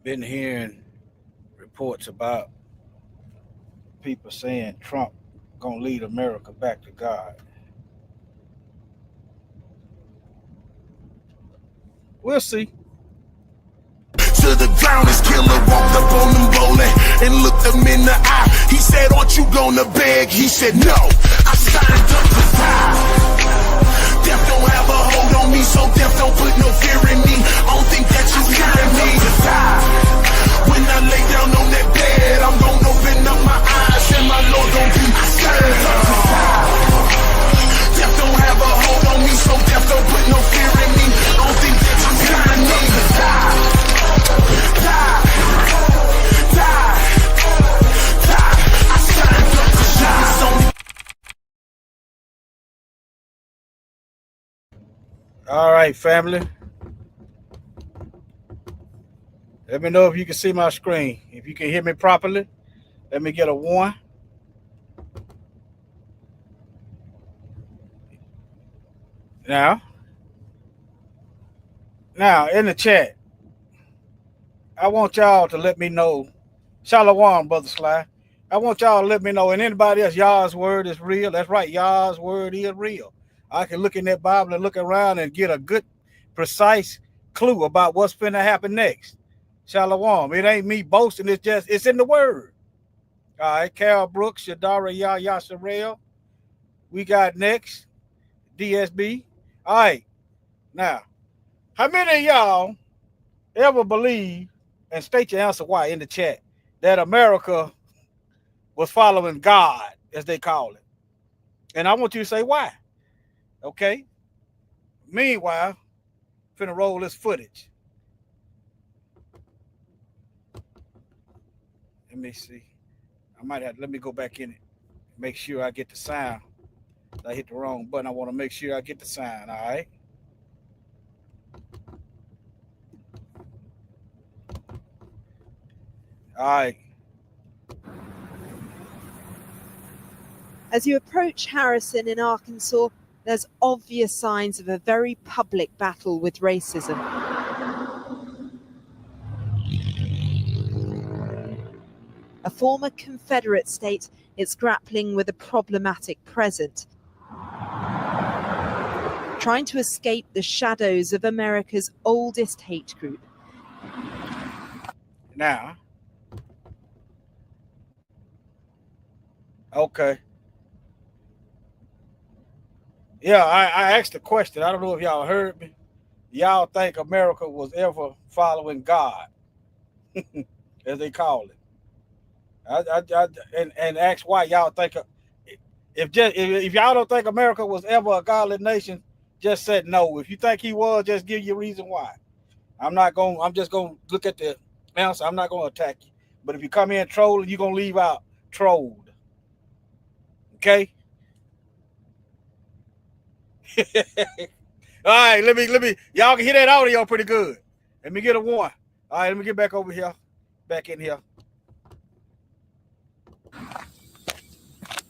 been hearing reports about people saying Trump gonna lead America back to God. We'll see. To the ground, his killer walked up on them bowling and looked him in the eye. He said, aren't you gonna beg? He said, no, I signed up to die. Death don't have a hold on me, so death don't put no fear in me. I don't think that you hearing me to die. When I lay down on that bed, I'm gonna open up my eyes and my Lord gon' be signed up to die. Death don't have a hold on me, so death don't put no fear in me. I don't think that you hearing me to die. Die, die, die. I signed up to die. All right, family. Let me know if you can see my screen. If you can hear me properly, let me get a 1. Now in the chat, I want y'all to let me know. Shalom, Brother Sly. I want y'all to let me know, and anybody else, Yah's word is real. That's right, Yah's word is real. I can look in that Bible and look around and get a good, precise clue about what's finna happen next. Shalom. It ain't me boasting. It's in the word. All right, Carol Brooks, Shadara Yasharel. We got next, DSB. All right, now, how many of y'all ever believe, and state your answer why in the chat, that America was following God, as they call it? And I want you to say why. Okay? Meanwhile, finna roll this footage. Let me see. Let me go back in it. Make sure I get the sound. I hit the wrong button. I want to make sure I get the sound, all right? All right. As you approach Harrison in Arkansas, there's obvious signs of a very public battle with racism. A former Confederate state, it's grappling with a problematic present, trying to escape the shadows of America's oldest hate group. Now, okay. Yeah, I asked a question. I don't know if y'all heard me. Y'all think America was ever following God, as they call it? And ask why y'all think. If y'all don't think America was ever a godly nation, just said no. If you think he was, just give you a reason why. I'm just gonna look at the answer. I'm not gonna attack you. But if you come in trolling, you're gonna leave out trolled. Okay? All right, let me y'all can hear that audio pretty good. Let me get a 1. All right, let me get back over here. Back in here.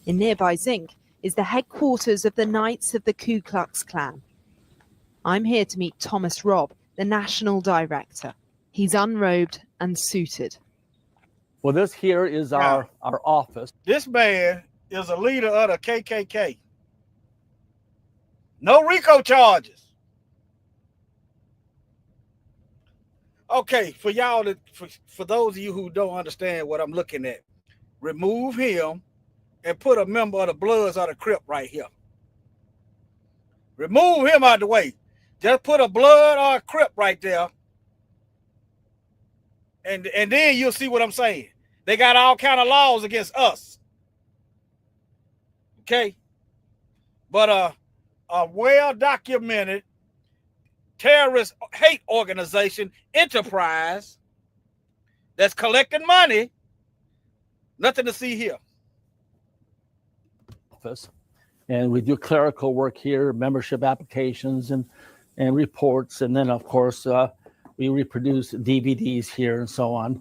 In nearby Zinc is the headquarters of the Knights of the Ku Klux Klan. I'm here to meet Thomas Robb, the national director. He's unrobed and suited. Well, this here is our office. This man is a leader of the KKK. No RICO charges. Okay, for y'all, for those of you who don't understand what I'm looking at, remove him and put a member of the Bloods or the Crip right here. Remove him out of the way. Just put a Blood or a Crip right there. And then you'll see what I'm saying. They got all kind of laws against us. Okay? But a well-documented terrorist hate organization enterprise that's collecting money, nothing to see here. Office. And we do clerical work here, membership applications and reports. And then, of course, we reproduce DVDs here and so on.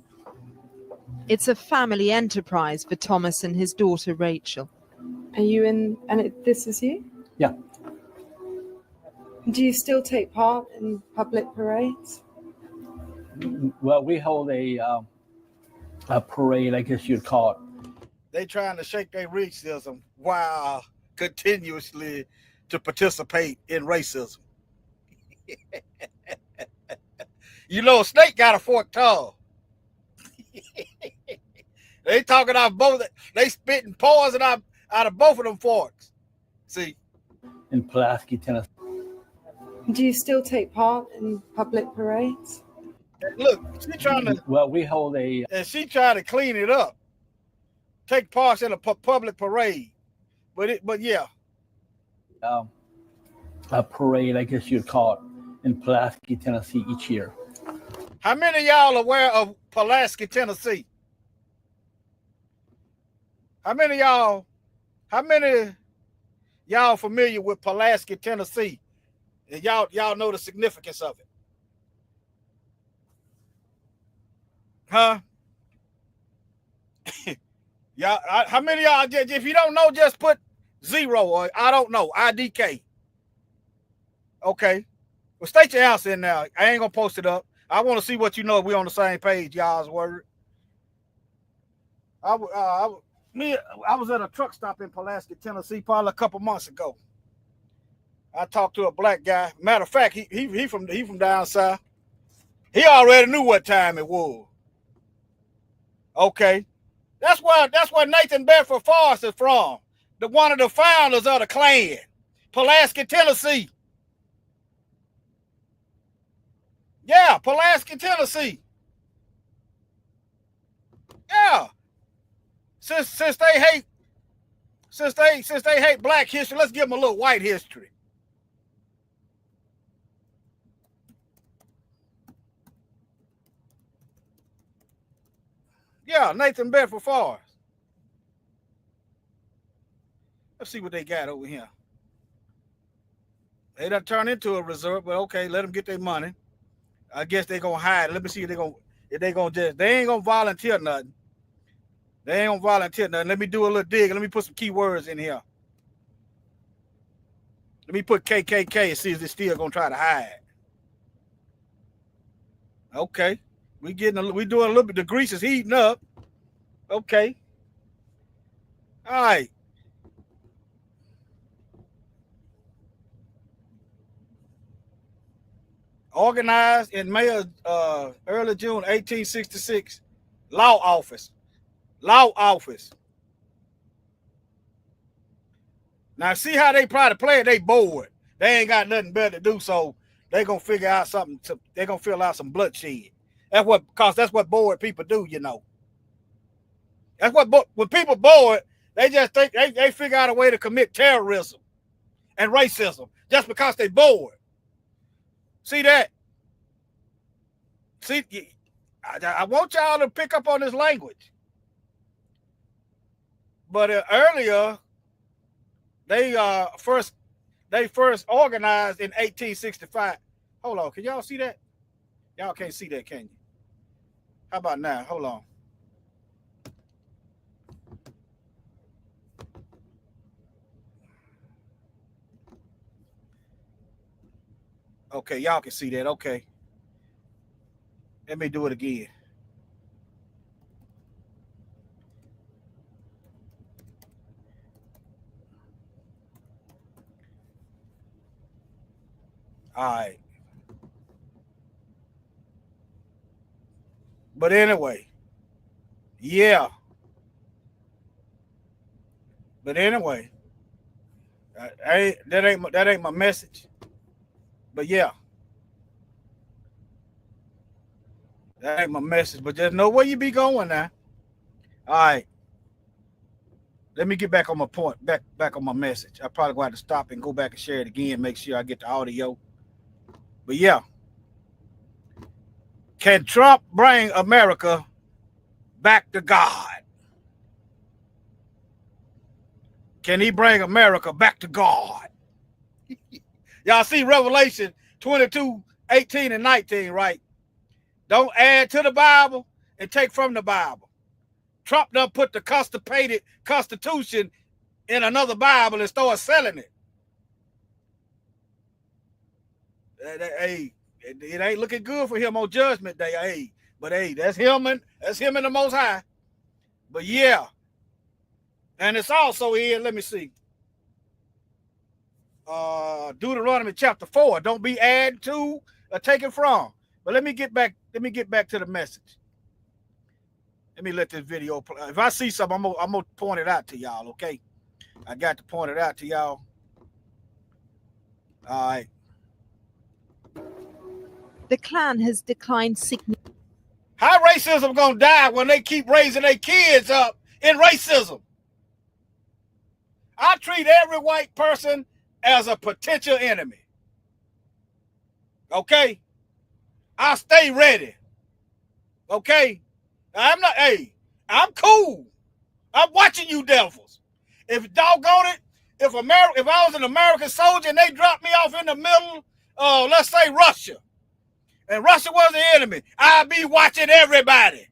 It's a family enterprise for Thomas and his daughter, Rachel. Are you in, this is you? Yeah. Do you still take part in public parades? Well, we hold a parade, I guess you'd call it. They trying to shake their racism while continuously to participate in racism. You know, a snake got a forked tongue. They talking out both. They spitting poison out of both of them forks. See, In Pulaski, Tennessee. Do you still take part in public parades? look, she trying to, Well, we hold a and she trying to clean it up. Take part in a public parade, but yeah, parade, I guess you'd call it, in Pulaski, Tennessee each year. how many of y'all aware of Pulaski, Tennessee? How many of y'all familiar with Pulaski, Tennessee? And y'all know the significance of it? Huh? Y'all, how many of y'all, if you don't know, just put 0 or I don't know, IDK. Okay. Well, state your answer in now. I ain't gonna post it up. I want to see what you know if we on the same page, y'all's word. I was at a truck stop in Pulaski, Tennessee, probably a couple months ago. I talked to a black guy. Matter of fact, he from down south. He already knew what time it was. Okay, that's where Nathan Bedford Forrest is from. One of the founders of the Klan, Pulaski, Tennessee. Yeah, Pulaski, Tennessee. Yeah. Since they hate black history, let's give them a little white history. Yeah, Nathan Bedford Forrest. Let's see what they got over here. They done turned into a resort, but okay, let them get their money. I guess they gonna hide. Let me see if they ain't gonna volunteer nothing. They ain't gonna volunteer nothing. Let me do a little dig. Let me put some keywords in here. Let me put KKK and see if they're still gonna try to hide. Okay, we doing a little bit. The grease is heating up. Okay. All right. Organized in May of early June 1866. Law office. Now see how they probably play it. They bored. They ain't got nothing better to do, so they gonna figure out something. They gonna fill out some bloodshed. That's what bored people do, you know. That's what when people bored, they just think they figure out a way to commit terrorism and racism just because they bored. See that? See, I want y'all to pick up on this language. But earlier, they first organized in 1865. Hold on, can y'all see that? Y'all can't see that, can you? How about now? Hold on. Okay, y'all can see that. Okay. Let me do it again. All right. But anyway, yeah. But anyway, that ain't my message. But yeah, that ain't my message. But just know where you be going now. All right. Let me get back on my point, back on my message. I probably going to have to stop and go back and share it again, make sure I get the audio. But yeah. Can Trump bring America back to God? Can he bring America back to God? Y'all see Revelation 22, 18, and 19, right? Don't add to the Bible and take from the Bible. Trump done put the constipated Constitution in another Bible and start selling it. Hey, it ain't looking good for him on Judgment Day. Hey, but hey, that's him and the Most High. But yeah, and it's also in. Let me see. Deuteronomy chapter 4. Don't be added to or taken from. But let me get back to the message. Let me let this video play. If I see something, I'm gonna point it out to y'all. Okay, I got to point it out to y'all. All right. The Klan has declined significantly. How racism gonna die when they keep raising their kids up in racism? I treat every white person as a potential enemy. Okay? I stay ready. Okay? I'm not, hey, I'm cool. I'm watching you devils. If doggone it, if I was an American soldier and they dropped me off in the middle of, let's say, Russia, and Russia was the enemy, I'd be watching everybody.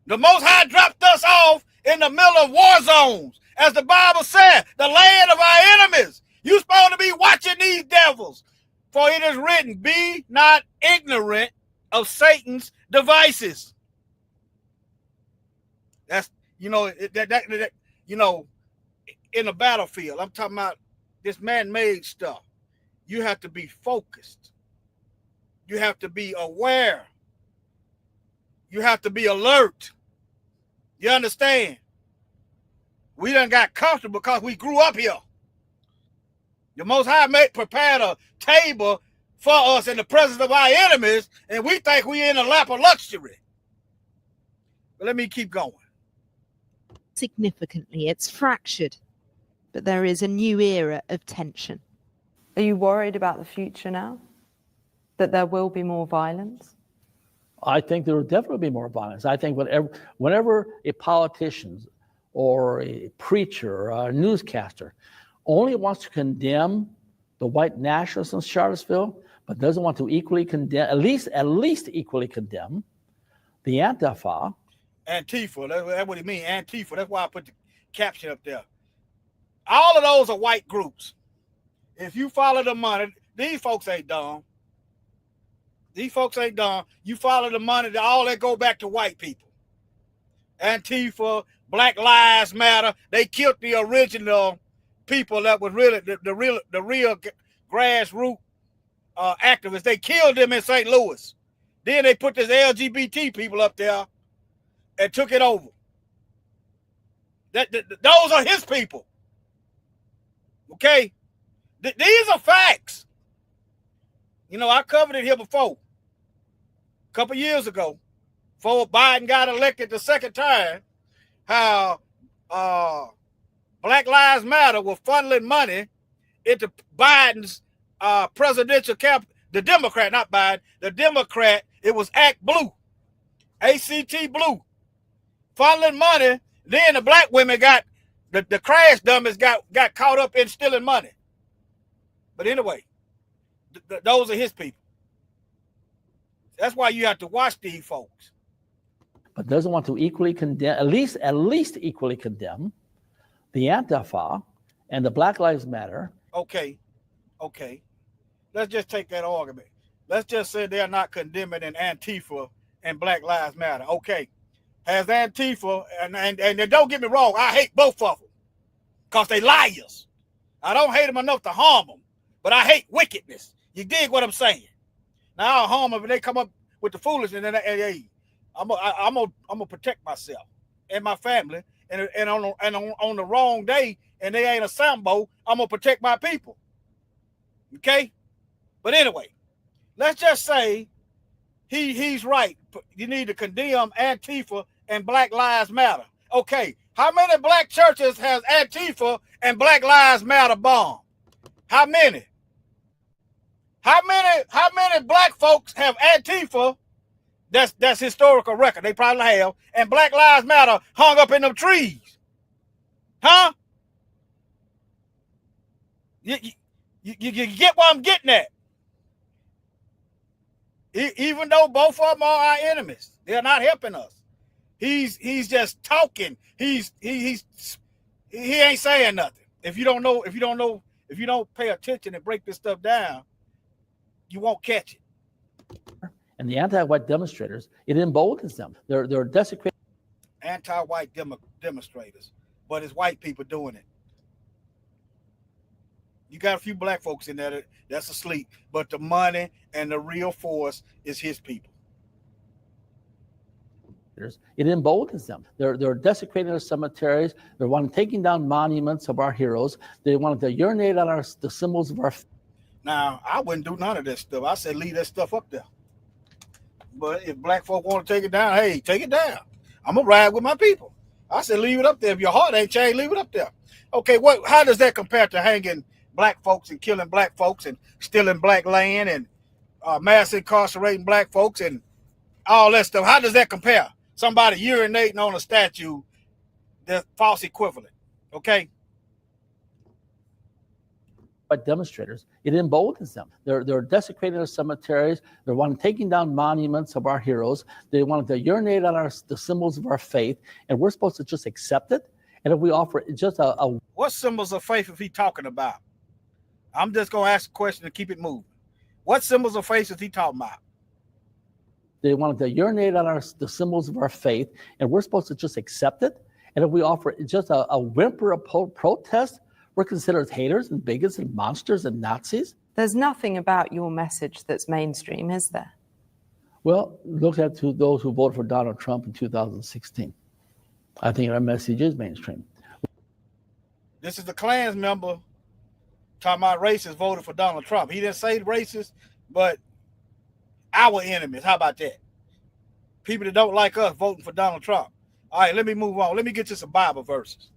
The Most High dropped us off in the middle of war zones. As the Bible said, the land of our enemies. You're supposed to be watching these devils. For it is written, be not ignorant of Satan's devices. That's, you know, you know, in the battlefield, I'm talking about this man-made stuff. You have to be focused. You have to be aware. You have to be alert. You understand? We done got comfortable because we grew up here. The Most High prepared a table for us in the presence of our enemies, and we think we're in a lap of luxury. But let me keep going. Significantly, it's fractured, but there is a new era of tension. Are you worried about the future now? That there will be more violence? I think there will definitely be more violence. I think whenever a politician or a preacher or a newscaster only wants to condemn the white nationalists in Charlottesville, but doesn't want to equally condemn, at least equally condemn the Antifa. Antifa, that's what it means, Antifa. That's why I put the caption up there. All of those are white groups. If you follow the money, these folks ain't dumb. These folks ain't dumb. You follow the money, all that go back to white people. Antifa, Black Lives Matter, they killed the original people that was really the real grassroots activists. They killed them in St. Louis. Then they put this LGBT people up there and took it over. Those are his people. Okay? These are facts. You know, I covered it here before. A couple years ago, before Biden got elected the second time, how Black Lives Matter were funneling money into Biden's presidential camp. The Democrat, not Biden, the Democrat, it was ACT Blue, ACT Blue, funneling money. Then the black women got, the crash dummies got caught up in stealing money. But anyway, those are his people. That's why you have to watch these folks. But doesn't want to equally condemn, at least equally condemn the Antifa and the Black Lives Matter. Okay. Let's just take that argument. Let's just say they're not condemning an Antifa and Black Lives Matter. Okay. Has Antifa, and don't get me wrong, I hate both of them because they liars. I don't hate them enough to harm them, but I hate wickedness. You dig what I'm saying? Now I'll harm them if they come up with the foolishness, and hey, I'm gonna protect myself and my family, and on the wrong day, and they ain't a Sambo, I'm gonna protect my people. Okay, but anyway, let's just say he's right. You need to condemn Antifa and Black Lives Matter. Okay, how many black churches has Antifa and Black Lives Matter bombed? How many? How many black folks have Antifa? That's historical record. They probably have. And Black Lives Matter hung up in them trees. Huh? You get what I'm getting at. Even though both of them are our enemies, they're not helping us. He's just talking. He ain't saying nothing. If you don't pay attention and break this stuff down, you won't catch it. And the anti-white demonstrators, it emboldens them. They're desecrating. Anti-white demonstrators, but it's white people doing it. You got a few black folks in there that's asleep, but the money and the real force is his people. It emboldens them. They're desecrating our cemeteries. They're taking down monuments of our heroes. They want to urinate on the symbols of our. Now, I wouldn't do none of that stuff. I said leave that stuff up there. But if black folk want to take it down, hey, take it down. I'm gonna ride with my people. I said leave it up there. If your heart ain't changed, leave it up there. Okay, how does that compare to hanging black folks and killing black folks and stealing black land and mass incarcerating black folks and all that stuff? How does that compare? Somebody urinating on a statue, the false equivalent. Okay. But demonstrators, it emboldens them. They're desecrating our cemeteries. They're taking down monuments of our heroes. They want to urinate on the symbols of our faith, and we're supposed to just accept it. And if we offer just a what symbols of faith is he talking about? I'm just gonna ask a question and keep it moving. What symbols of faith is he talking about? They want to urinate on the symbols of our faith, and we're supposed to just accept it. And if we offer just a whimper of protest, we're considered haters and bigots and monsters and Nazis. There's nothing about your message that's mainstream, is there? Well, look at those who voted for Donald Trump in 2016. I think our message is mainstream. This is the Klan's member talking about racists voted for Donald Trump. He didn't say racist, but our enemies. How about that? People that don't like us voting for Donald Trump. All right, let me move on. Let me get to some Bible verses.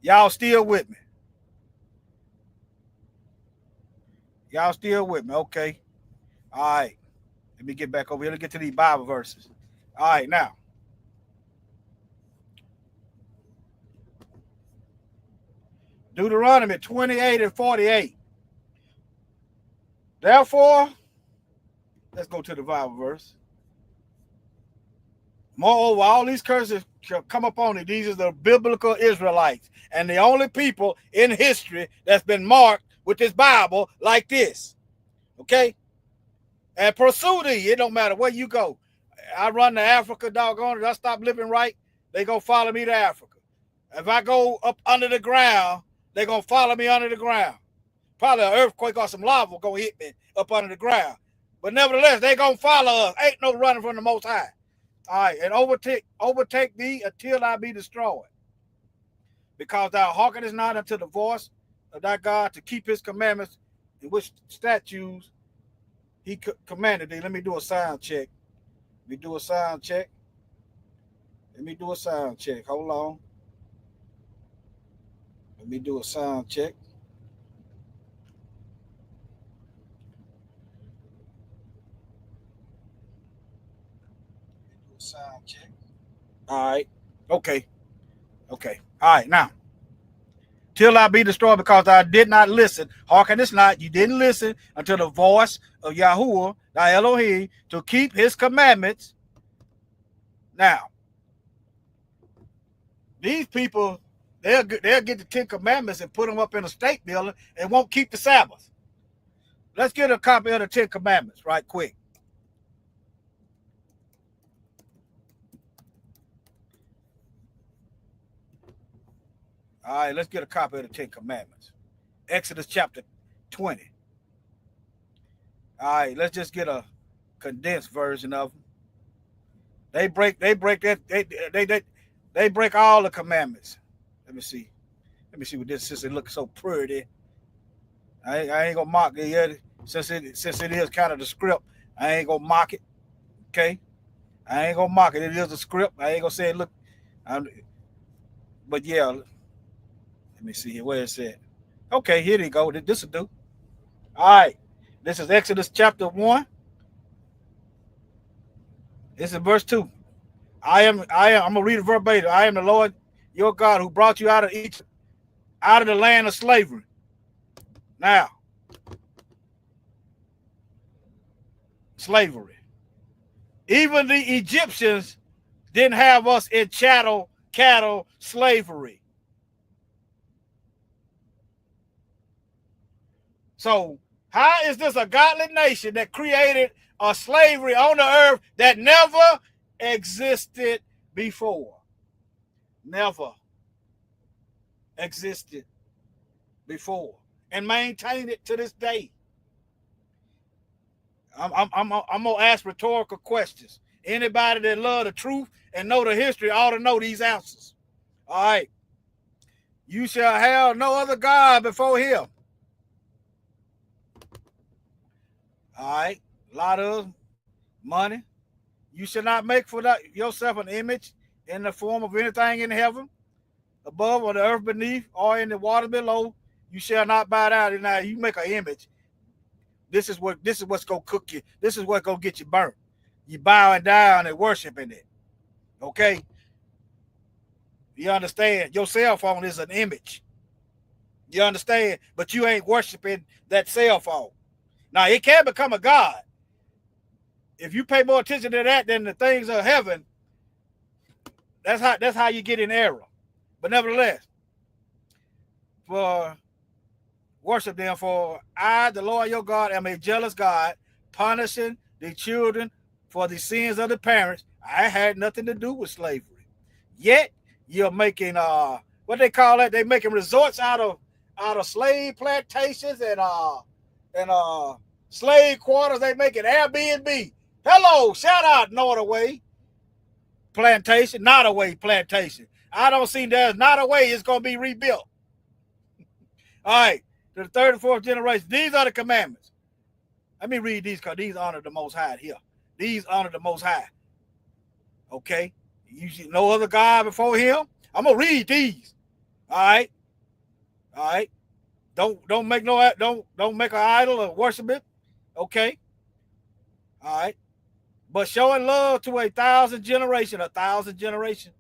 Y'all still with me? Okay. All right. Let me get back over here. Let's get to these Bible verses. All right, now. Deuteronomy 28 and 48. Therefore, let's go to the Bible verse. Moreover, all these curses shall come upon you. These are the biblical Israelites and the only people in history that's been marked with this Bible like this. Okay? And pursue thee. It don't matter where you go. I run to Africa, doggone it. I stop living right, they gonna follow me to Africa. If I go up under the ground, they gonna follow me under the ground. Probably an earthquake or some lava gonna hit me up under the ground. But nevertheless, they gonna follow us. Ain't no running from the Most High. All right, and overtake thee until I be destroyed. Because thou hearkenest not unto the voice of thy God to keep his commandments, in which statutes he commanded thee. Let me do a sound check. Hold on. Let me do a sound check. All right. Okay. All right. Now, till I be destroyed, because I did not listen. Hearken this not. You didn't listen unto the voice of Yahuwah, thy Elohim, to keep his commandments. Now, these people, they'll get the 10 commandments and put them up in a state building and won't keep the Sabbath. Let's get a copy of the 10 commandments right quick. All right, let's get a copy of the 10 commandments. Exodus chapter 20. All right, let's just get a condensed version of them. They break all the commandments. Let me see what this, since it looks so pretty. I ain't gonna mock it yet. Since it is kind of the script, I ain't gonna mock it. Okay, I ain't gonna mock it. It is a script. I ain't gonna say it look. But yeah, let me see here where it's at. Okay, here they go. This will do. All right, this is Exodus chapter 1. This is verse 2. I'm gonna read it verbatim. I am the Lord your God who brought you out of Egypt, out of the land of slavery. Now, slavery. Even the Egyptians didn't have us in cattle slavery. So how is this a godly nation that created a slavery on the earth that never existed before? Never existed before, and maintain it to this day. I'm gonna ask rhetorical questions. Anybody that love the truth and know the history ought to know these answers. All right. You shall have no other God before him. All right. A lot of money. You shall not make for yourself an image in the form of anything in heaven, above, or the earth beneath, or in the water below. You shall not bow down. And now you make an image. This is what's gonna cook you. This is what's gonna get you burnt. You bowing down and worshiping it. Okay? You understand? Your cell phone is an image. You understand? But you ain't worshiping that cell phone. Now it can become a god. If you pay more attention to that than the things of heaven, that's how you get in error. But nevertheless, for worship them, for I, the Lord your God, am a jealous God, punishing the children for the sins of the parents. I had nothing to do with slavery. Yet you're making what they call that? They making resorts out of slave plantations and slave quarters. They making Airbnb. Hello, shout out Nottoway plantation, Nottoway plantation. I don't see there's not a way it's gonna be rebuilt. All right. To the third and fourth generation. These are the commandments. Let me read these because these honor the Most High here. These honor the Most High. Okay. You see no other God before him. I'm gonna read these. All right. All right. Don't make an idol or worship it. Okay. All right. But showing love to 1,000 generations,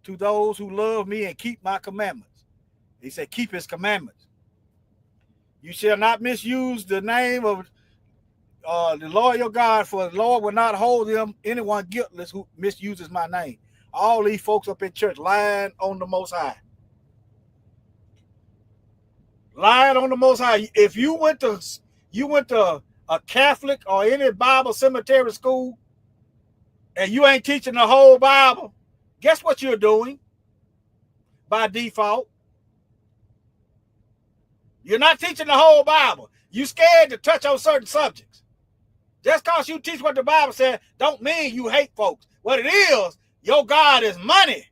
to those who love me and keep my commandments. He said, keep his commandments. You shall not misuse the name of the Lord your God, for the Lord will not hold anyone guiltless who misuses my name. All these folks up in church lying on the Most High. Lying on the Most High. If you went to a Catholic or any Bible cemetery school and you ain't teaching the whole Bible, guess what you're doing by default? You're not teaching the whole Bible. You scared to touch on certain subjects. Just because you teach what the Bible said don't mean you hate folks. What it is, your God is money.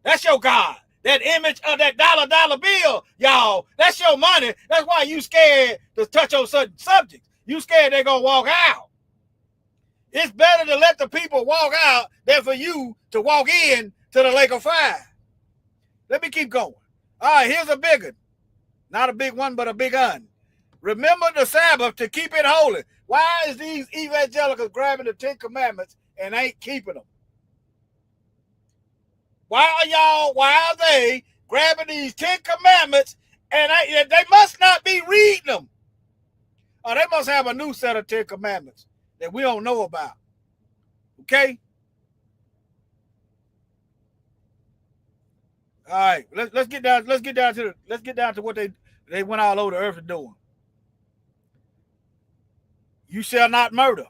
That's your God. That image of that dollar bill, y'all, that's your money. That's why you scared to touch on certain subjects. You scared they're going to walk out. It's better to let the people walk out than for you to walk in to the lake of fire. Let me keep going. All right, here's a big one. Not a big one, but a big un. Remember the Sabbath to keep it holy. Why is these evangelicals grabbing the 10 commandments and ain't keeping them? Why are they grabbing these 10 commandments and they must not be reading them? Or they must have a new set of 10 commandments that we don't know about. Okay? All right, let's get down to what they went all over the earth doing. You shall not murder.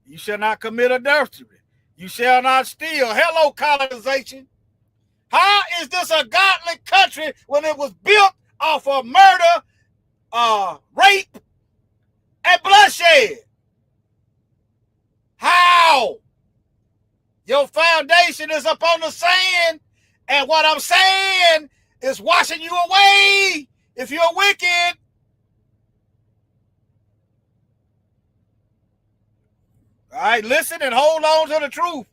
You shall not commit adultery. You shall not steal. Hello, colonization. How is this a godly country when it was built off of murder, rape, and bloodshed? How? Your foundation is upon the sand. And what I'm saying is washing you away if you're wicked. All right, listen and hold on to the truth.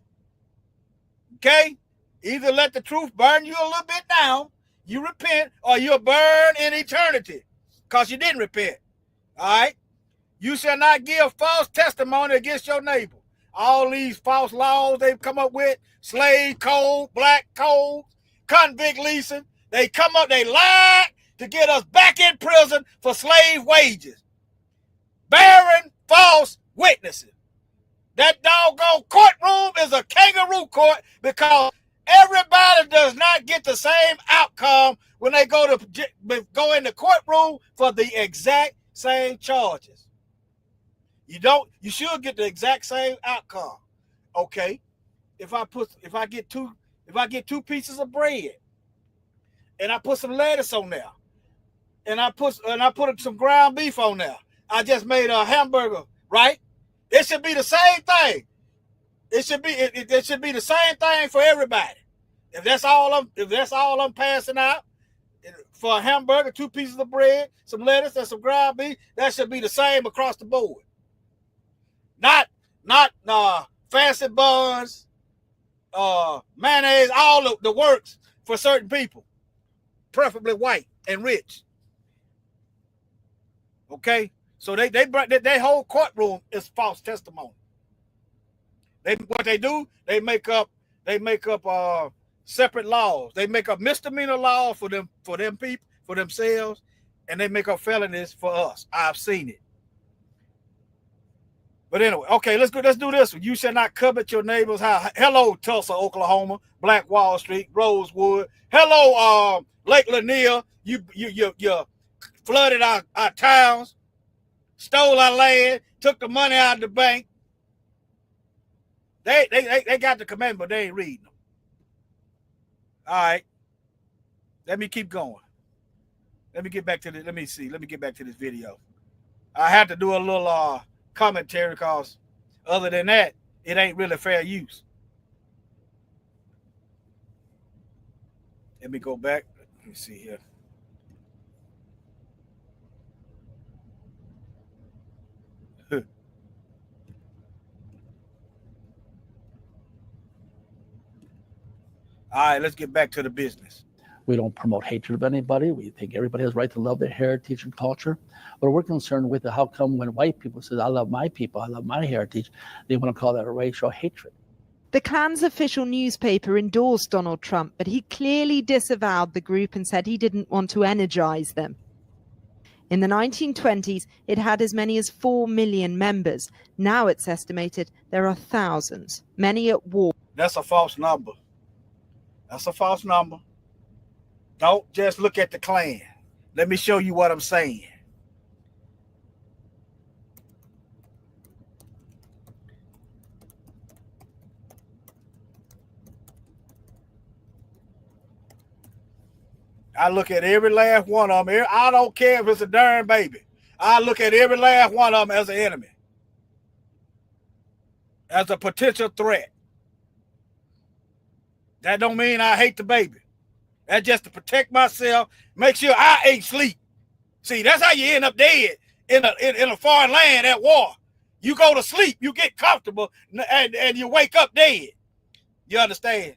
Okay? Either let the truth burn you a little bit now, you repent, or you'll burn in eternity because you didn't repent. All right? You shall not give false testimony against your neighbor. All these false laws they've come up with, slave code, black code, convict leasing, they come up, they lied to get us back in prison for slave wages. Bearing false witnesses. That doggone courtroom is a kangaroo court because everybody does not get the same outcome when they go in the courtroom for the exact same charges. You should get the exact same outcome. Okay. If I get two pieces of bread and I put some lettuce on there and I put some ground beef on there, I just made a hamburger, right? It should be the same thing. It should be the same thing for everybody. If that's all I'm passing out for a hamburger, 2 pieces of bread, some lettuce, and some ground beef, that should be the same across the board. Not fancy buns, mayonnaise, all of the works for certain people, preferably white and rich. Okay, so they whole courtroom is false testimony. What they do, they make up separate laws. They make up misdemeanor laws for them people, for themselves, and they make up felonies for us. I've seen it. But anyway, okay, let's do this one. You shall not covet your neighbor's house. Hello, Tulsa, Oklahoma, Black Wall Street, Rosewood. Hello, Lake Lanier. You flooded our towns, stole our land, took the money out of the bank. They got the commandment, but they ain't reading them. All right. Let me keep going. Let me get back to Let me get back to this video. I had to do a little commentary because other than that, it ain't really fair use. Let me go back. Let me see here. All right, let's get back to the business. We don't promote hatred of anybody. We think everybody has a right to love their heritage and culture. But we're concerned with how come when white people say, I love my people, I love my heritage, they want to call that a racial hatred. The Klan's official newspaper endorsed Donald Trump, but he clearly disavowed the group and said he didn't want to energize them. In the 1920s, it had as many as 4 million members. Now it's estimated there are thousands, many at war. That's a false number. That's a false number. Don't just look at the Klan. Let me show you what I'm saying. I look at every last one of them. I don't care if it's a darn baby. I look at every last one of them as an enemy, as a potential threat. That don't mean I hate the baby. That's just to protect myself, make sure I ain't sleep. See, that's how you end up dead in a foreign land at war. You go to sleep, you get comfortable, and you wake up dead. You understand?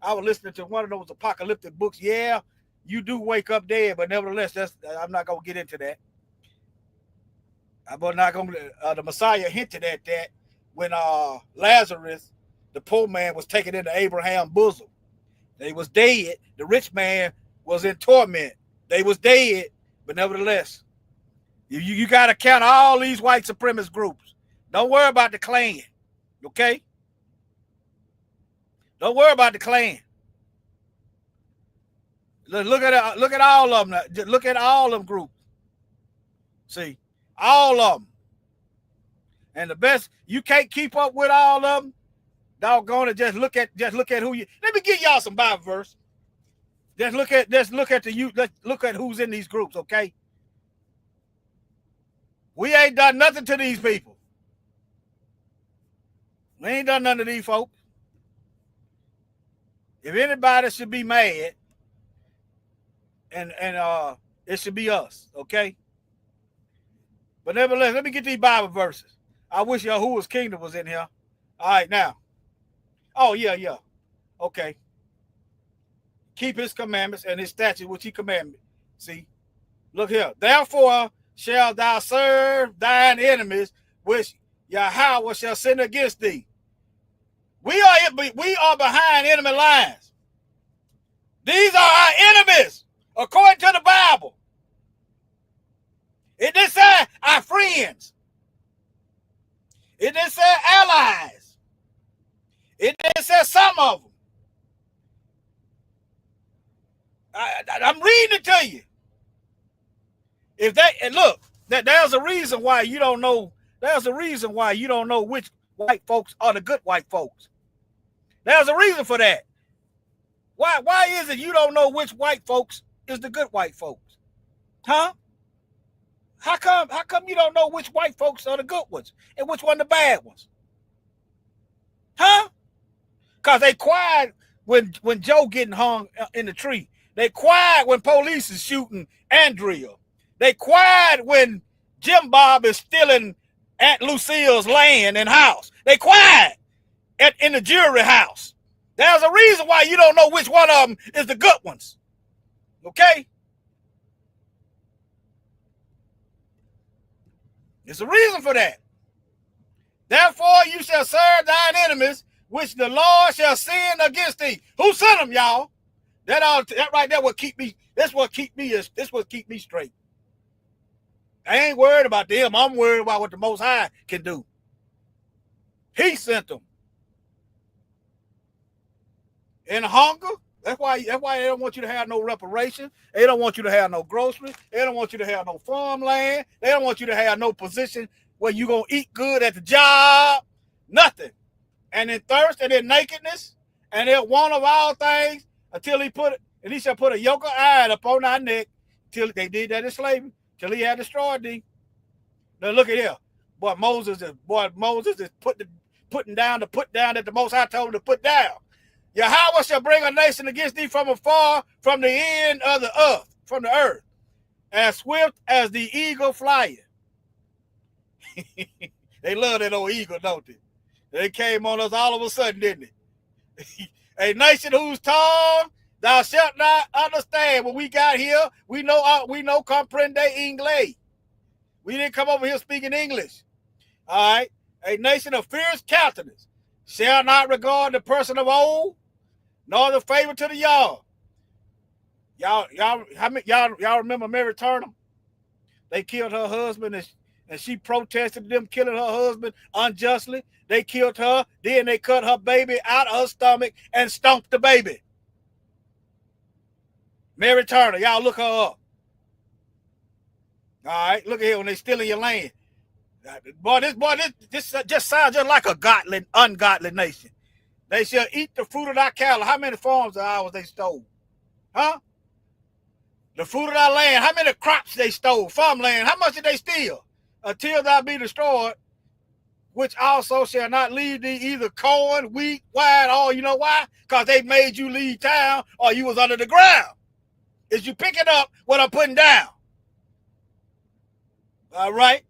I was listening to one of those apocalyptic books. Yeah, you do wake up dead, but nevertheless, I'm not going to get into that. I'm not going to. The Messiah hinted at that when Lazarus, the poor man, was taken into Abraham's bosom. They was dead. The rich man was in torment. They was dead, but nevertheless, you got to count all these white supremacist groups. Don't worry about the Klan, okay? Don't worry about the Klan. Look at all of them. Look at all of them groups. See, all of them. And the best, you can't keep up with all of them. Doggone it, just look at who you. Let me give y'all some Bible verse. Let's look at who's in these groups, okay? We ain't done nothing to these people. We ain't done nothing to these folks. If anybody should be mad, and it should be us, okay? But nevertheless, let me get these Bible verses. I wish Yahuwah's kingdom was in here. All right, now. Oh, yeah. Okay. Keep his commandments and his statutes which he commanded. See? Look here. Therefore shall thou serve thine enemies, which Yahweh shall send against thee. We are behind enemy lines. These are our enemies, according to the Bible. It didn't say our friends. It didn't say allies. It didn't say some of them. I'm reading it to you. And look, There's a reason why you don't know. There's a reason why you don't know which white folks are the good white folks. There's a reason for that. Why is it you don't know which white folks is the good white folks? Huh? How come you don't know which white folks are the good ones and which one the bad ones? Huh? Because they quiet when Joe getting hung in the tree. They quiet when police is shooting Andrea. They quiet when Jim Bob is stealing Aunt Lucille's land and house. They quiet in the jury house. There's a reason why you don't know which one of them is the good ones. Okay? There's a reason for that. Therefore, you shall serve thine enemies, which the Lord shall send against thee. Who sent them, y'all? That right there will keep me. This what keep me straight. I ain't worried about them. I'm worried about what the Most High can do. He sent them. In hunger. That's why they don't want you to have no reparation. They don't want you to have no groceries. They don't want you to have no farmland. They don't want you to have no position where you're going to eat good at the job. Nothing. And in thirst and in nakedness and in want of all things until he shall put a yoke of iron upon our neck till they did that in slavery, till he had destroyed thee. Now look at here. Boy, Moses is putting down that the Most High told him to put down. Yahweh shall bring a nation against thee from afar, from the end of the earth, as swift as the eagle flyeth. They love that old eagle, don't they? They came on us all of a sudden, didn't it? A nation whose tongue thou shalt not understand. When we got here, we know comprende inglés. We didn't come over here speaking English. All right. A nation of fierce countenance shall not regard the person of old, nor the favor to the young. Y'all remember Mary Turner? They killed her husband and she protested them killing her husband unjustly. They killed her. Then they cut her baby out of her stomach and stomped the baby. Mary Turner, y'all look her up. All right, look at here when they stealing your land. This just sounds just like a ungodly nation. They shall eat the fruit of thy cattle. How many farms of ours they stole? Huh? The fruit of thy land. How many crops they stole? Farmland. How much did they steal? Until thou be destroyed, which also shall not leave thee either corn, wheat, wine, or you know why? Because they made you leave town or you was under the ground. Is you picking up what I'm putting down? All right.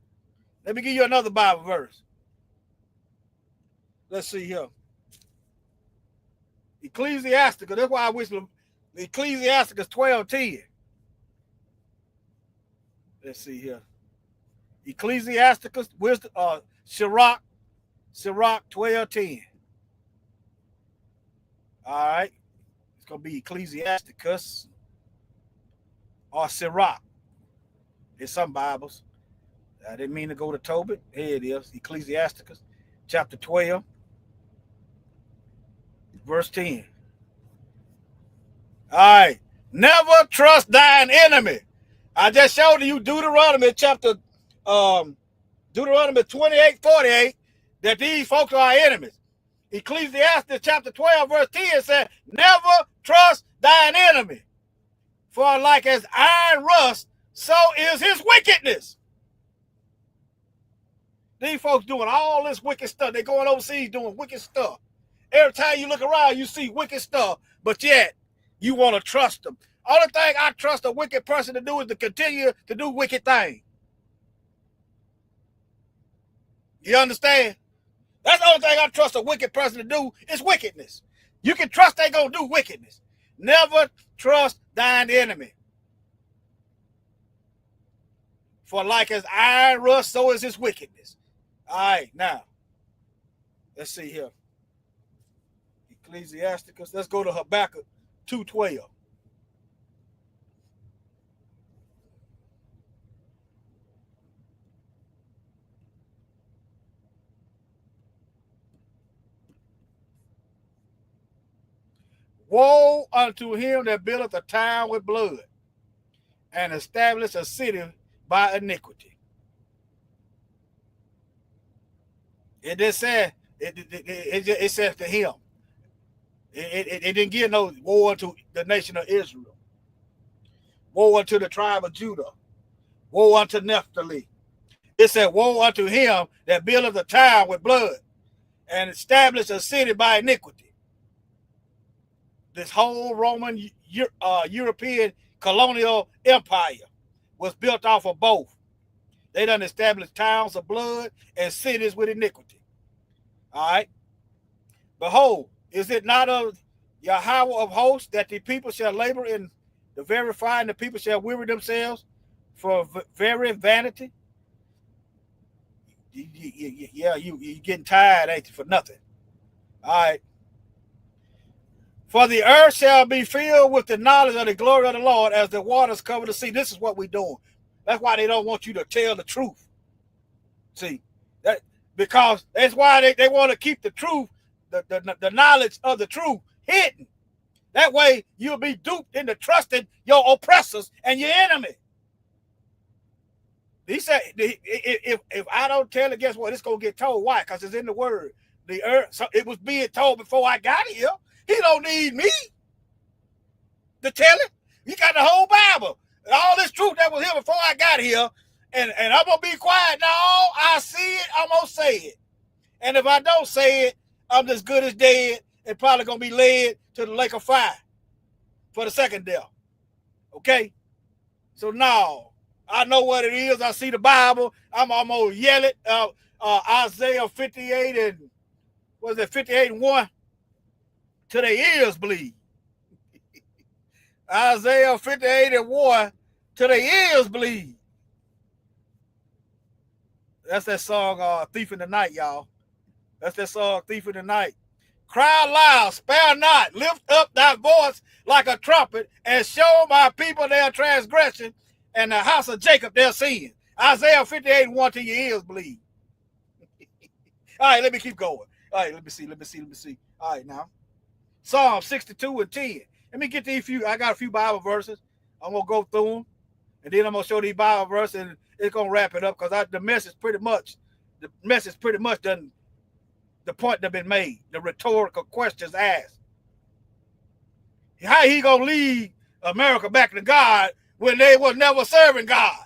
Let me give you another Bible verse. Let's see here. Ecclesiasticus. That's why I wish Ecclesiasticus 12:10. Let's see here. Ecclesiasticus, wisdom, Sirach 12:10. All right. It's going to be Ecclesiasticus or Sirach. There's some Bibles. I didn't mean to go to Tobit. Here it is. Ecclesiasticus chapter 12, verse 10. All right. Never trust thine enemy. I just showed you Deuteronomy 28:48 that these folks are our enemies. Ecclesiastes chapter 12, verse 10 said, never trust thine enemy. For like as iron rust, so is his wickedness. These folks doing all this wicked stuff. They going overseas doing wicked stuff. Every time you look around, you see wicked stuff, but yet you want to trust them. Only thing I trust a wicked person to do is to continue to do wicked things. You understand? That's the only thing I trust a wicked person to do is wickedness. You can trust they're going to do wickedness. Never trust thine enemy. For like as iron rust, so is his wickedness. All right, now, let's see here. Ecclesiasticus, let's go to Habakkuk 2:12. Woe unto him that buildeth a town with blood and establish a city by iniquity. It just said it says to him. It didn't give no woe unto the nation of Israel, woe unto the tribe of Judah, woe unto Naphtali. It said, woe unto him that buildeth a town with blood and establish a city by iniquity. This whole Roman European colonial empire was built off of both. They done established towns of blood and cities with iniquity. All right. Behold, is it not of Yahweh of hosts that the people shall labor in the very fire, and the people shall weary themselves for very vanity? Yeah, you getting tired, ain't you, for nothing? All right. For the earth shall be filled with the knowledge of the glory of the Lord as the waters cover the sea. This is what we're doing. That's why they don't want you to tell the truth. See, that because that's why they want to keep the truth, the knowledge of the truth hidden. That way you'll be duped into trusting your oppressors and your enemy. He said, if I don't tell it, guess what? It's going to get told. Why? Because it's in the word. The earth, so it was being told before I got here. He don't need me to tell it. He got the whole Bible. All this truth that was here before I got here. And I'm going to be quiet. No, I see it. I'm going to say it. And if I don't say it, I'm as good as dead and probably going to be led to the lake of fire for the second death. Okay? So now, I know what it is. I see the Bible. I'm going to yell it. Isaiah 58 and, what is it, 58 and 1? Till their ears bleed. Isaiah 58 and 1, till their ears bleed. That's that song, Thief in the Night, y'all. That's that song, Thief in the Night. Cry loud, spare not, lift up thy voice like a trumpet, and show my people their transgression, and the house of Jacob their sin. Isaiah 58 and 1 till your ears bleed. All right, let me keep going. All right, let me see. All right, now. Psalm 62 and 10. Let me get these few. I got a few Bible verses. I'm going to go through them, and then I'm going to show these Bible verses, and it's going to wrap it up because the message pretty much done, the point that been made, the rhetorical questions asked. How he going to lead America back to God when they was never serving God?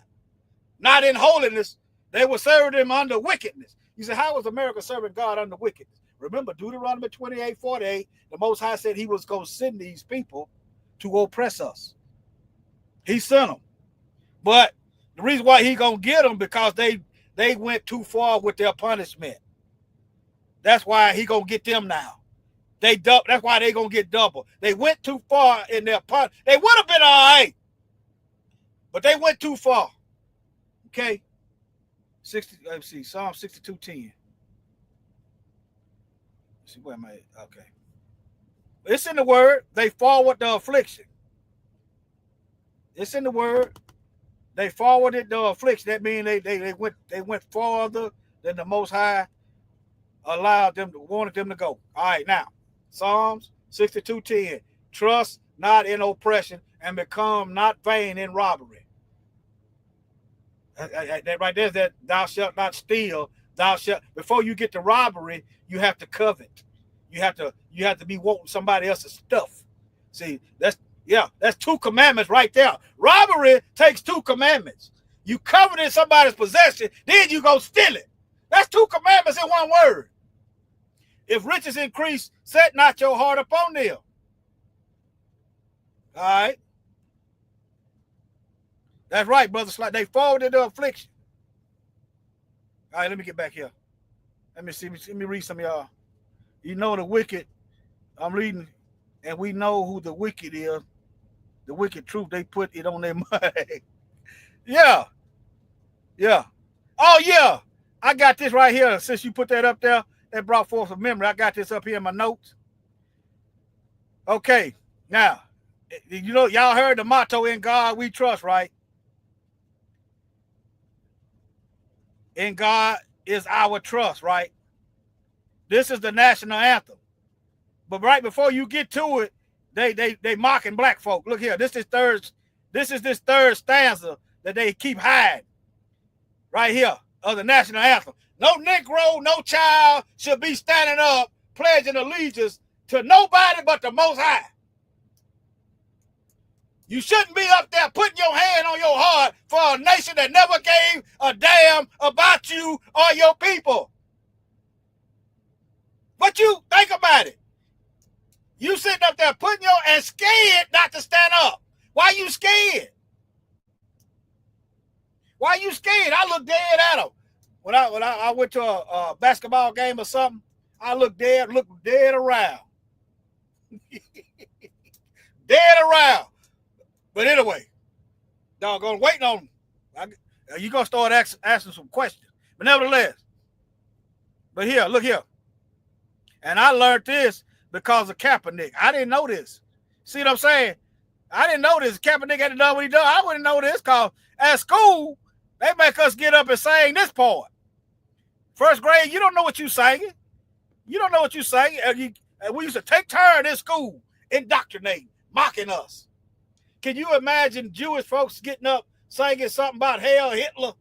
Not in holiness. They were serving him under wickedness. You say, how was America serving God under wickedness? Remember, Deuteronomy 28:48, the Most High said he was going to send these people to oppress us. He sent them. But the reason why he going to get them, because they went too far with their punishment. That's why he going to get them now. That's why they going to get double. They went too far in their punishment. They would have been all right, but they went too far. Okay? Let's see, Psalm 62:10. See, where am I? Okay. It's in the word. They forward the affliction. It's in the word. They forwarded the affliction. That means they went farther than the Most High wanted them to go. All right, now Psalms 62:10. Trust not in oppression and become not vain in robbery. That right there is that thou shalt not steal. Thou shalt, before you get to robbery, you have to covet. You have to be wanting somebody else's stuff. See, that's two commandments right there. Robbery takes two commandments. You coveting somebody's possession, then you go steal it. That's two commandments in one word. If riches increase, set not your heart upon them. All right. That's right, brother. They forwarded the affliction. All right, let me get back here. Let me read some of y'all. You know the wicked. I'm reading, and we know who the wicked is. The wicked truth, they put it on their mind. Yeah. Oh, yeah. I got this right here. Since you put that up there, that brought forth a memory. I got this up here in my notes. Okay. Now, you know, y'all heard the motto, in God we trust, right? In God is our trust, right? This is the national anthem. But right before you get to it, they mocking black folk. Look here, this is this third stanza that they keep hiding. Right here of the national anthem. No Negro, no child should be standing up pledging allegiance to nobody but the Most High. You shouldn't be up there putting your hand on your heart for a nation that never gave a damn about you or your people. But you think about it. You sitting up there putting your and scared not to stand up. Why you scared? Why you scared? I look dead at them. When I went to a basketball game or something, I look dead around. Dead around. But anyway, doggone, waiting on them. You're going to start asking some questions. But nevertheless, but here, look here. And I learned this because of Kaepernick. I didn't know this. See what I'm saying? I didn't know this. Kaepernick hadn't done what he done. I wouldn't know this because at school, they make us get up and sing this part. First grade, you don't know what you singing. You don't know what you singing. We used to take turns in school, indoctrinating, mocking us. Can you imagine Jewish folks getting up singing something about Hail Hitler,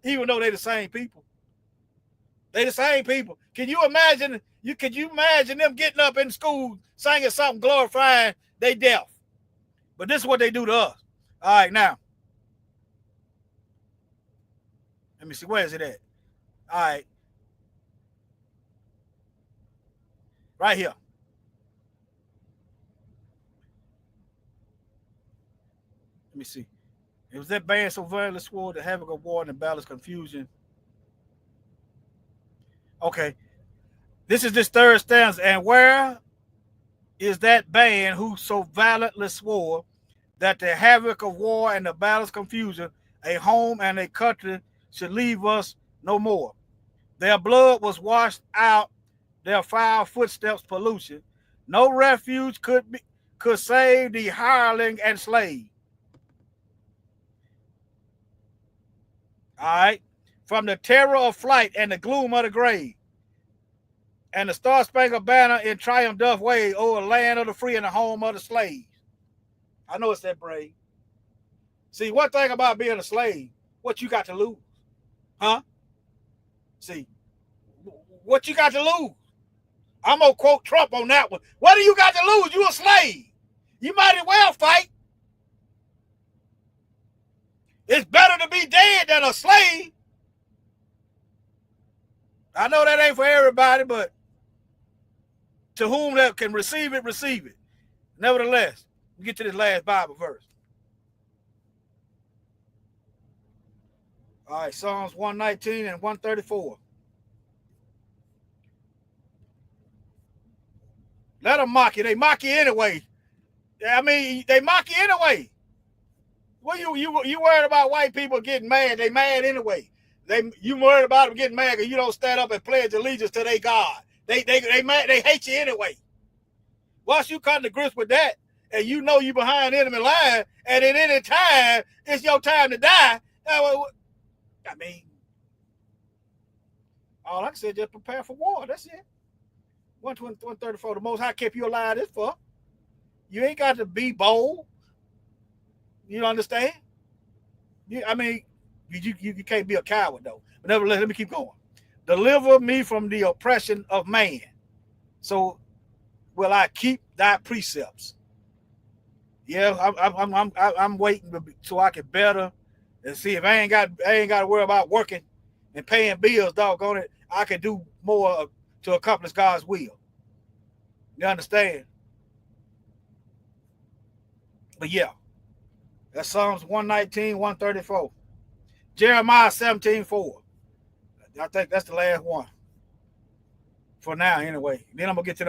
even though they're the same people? They the same people. Can you imagine? Could you imagine them getting up in school singing something glorifying they deaf? But this is what they do to us. All right, now. Let me see. Where is it at? All right. Right here. Let me see. It was that band so violently swore the havoc of war and the battle's confusion. Okay. This is this third stanza. And where is that band who so violently swore that the havoc of war and the battle's confusion, a home and a country should leave us no more? Their blood was washed out, their foul footsteps pollution. No refuge could save the hireling and slave. All right. From the terror of flight and the gloom of the grave. And the star-spangled banner in triumph doth wave over the land of the free and the home of the slaves. I know it's that brave. See, one thing about being a slave, what you got to lose? Huh? See, what you got to lose? I'm going to quote Trump on that one. What do you got to lose? You a slave. You might as well fight. It's better to be dead than a slave. I know that ain't for everybody, but to whom that can receive it, receive it. Nevertheless, we get to this last Bible verse. All right, Psalms 119 and 134. Let them mock you. They mock you anyway. I mean, they mock you anyway. Well, you worried about white people getting mad? They mad anyway. You worried about them getting mad because you don't stand up and pledge allegiance to their God. They mad. They hate you anyway. Once you come to grips with that, and you know you behind enemy line, and at any time it's your time to die. I mean, all I can say is just prepare for war. That's it. 134. The Most High kept you alive. This for. You ain't got to be bold. You understand? I mean, you can't be a coward, though. But nevertheless, let me keep going. Deliver me from the oppression of man. So will I keep thy precepts. Yeah, I'm waiting so I can better and see if I ain't got to worry about working and paying bills, doggone it. I can do more to accomplish God's will. You understand? But yeah. That's Psalms 119, 134. Jeremiah 17:4. I think that's the last one. For now, anyway. Then I'm gonna get to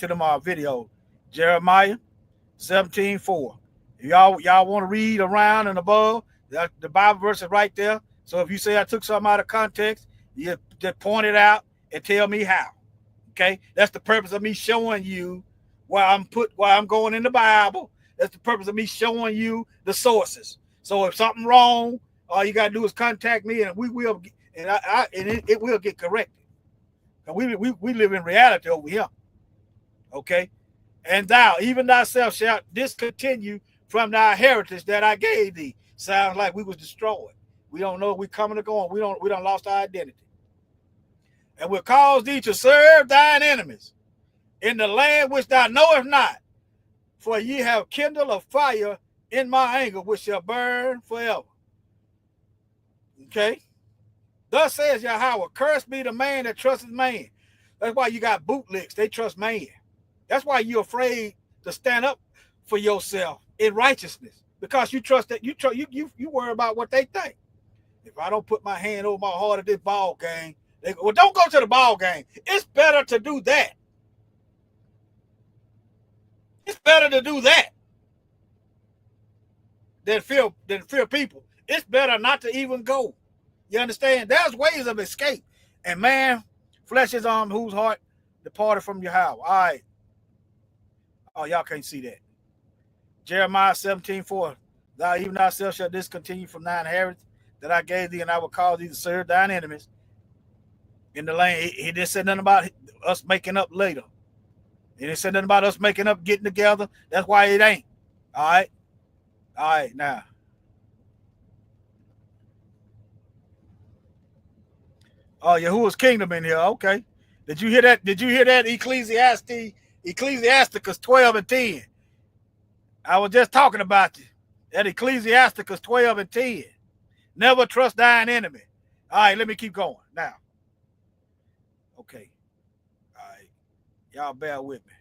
them video. Jeremiah 17:4. If y'all want to read around and above, the Bible verse is right there. So if you say I took something out of context, you just point it out and tell me how. Okay? That's the purpose of me showing you why I'm going in the Bible. That's the purpose of me showing you the sources. So if something wrong, all you gotta do is contact me, and it will get corrected. We live in reality over here. Okay, and thou, even thyself, shalt discontinue from thy heritage that I gave thee. Sounds like we was destroyed. We don't know if we coming or going. We don't lost our identity. and will cause thee to serve thine enemies in the land which thou knowest not. For ye have kindled a fire in my anger, which shall burn forever. Okay? Thus says Yahweh, cursed be the man that trusteth man. That's why you got bootlicks. They trust man. That's why you're afraid to stand up for yourself in righteousness, because you trust that you worry about what they think. If I don't put my hand over my heart at this ball game, they go, well, don't go to the ball game. It's better to do that. It's better to do that than fear people. It's better not to even go. You understand? There's ways of escape. And man, flesh is on whose heart departed from Yahweh. All right. Oh, y'all can't see that. Jeremiah 17:4. Thou even thyself shalt discontinue from thine inheritance that I gave thee, and I will cause thee to serve thine enemies in the land. He didn't say nothing about us making up later. He didn't say nothing about us making up, getting together. That's why it ain't. All right. All right, now. Oh, Yahuwah's kingdom in here. Okay. Did you hear that? Did you hear that? Ecclesiasticus 12 and 10. I was just talking about you. That Ecclesiasticus 12 and 10. Never trust thine enemy. All right, let me keep going now. Okay. All right. Y'all bear with me.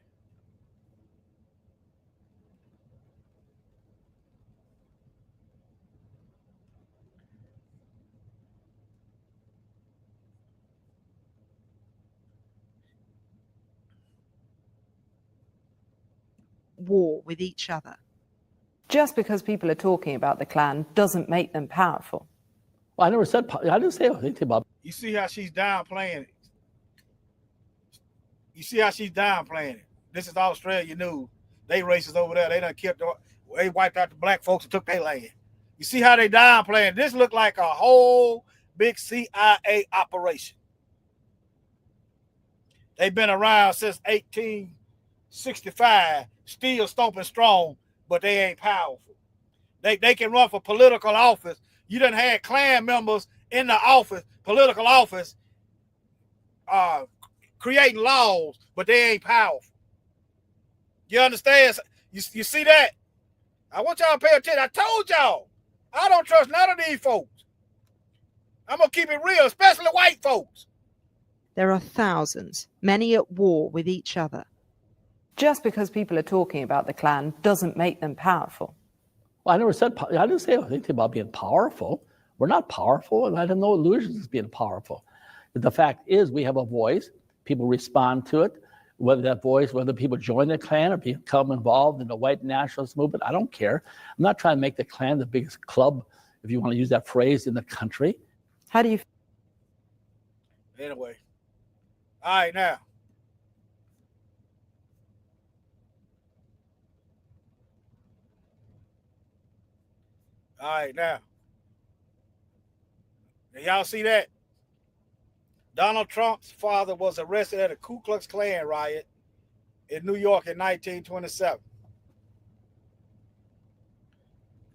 War with each other. Just because people are talking about the Klan doesn't make them powerful. Well, I didn't say anything about. You see how she's downplaying it. You see how she's downplaying it. This is Australia news. They racist over there. They done they wiped out the black folks and took their land. You see how they downplaying. This looked like a whole big CIA operation. They've been around since 1865, still stomping strong, but they ain't powerful. They can run for political office. You done had Klan members in the office, political office, creating laws, but they ain't powerful. You understand? You see that? I want y'all to pay attention. I told y'all, I don't trust none of these folks. I'm going to keep it real, especially white folks. There are thousands, many at war with each other. Just because people are talking about the Klan doesn't make them powerful. Well, I didn't say anything about being powerful. We're not powerful, and I have no illusions of being powerful. But the fact is, we have a voice. People respond to it. Whether people join the Klan or become involved in the white nationalist movement, I don't care. I'm not trying to make the Klan the biggest club, if you want to use that phrase, in the country. How do you? Anyway. All right, now. All right, now. Y'all see that? Donald Trump's father was arrested at a Ku Klux Klan riot in New York in 1927.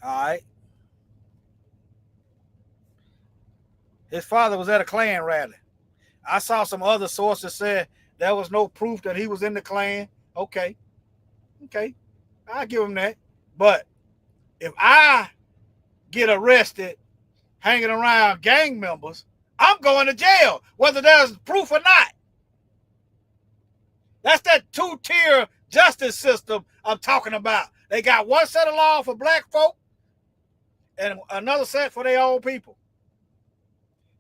All right. His father was at a Klan rally. I saw some other sources said there was no proof that he was in the Klan. Okay. I'll give him that. But if I get arrested hanging around gang members, I'm going to jail, whether there's proof or not. That's that two-tier justice system I'm talking about. They got one set of law for black folk and another set for their own people.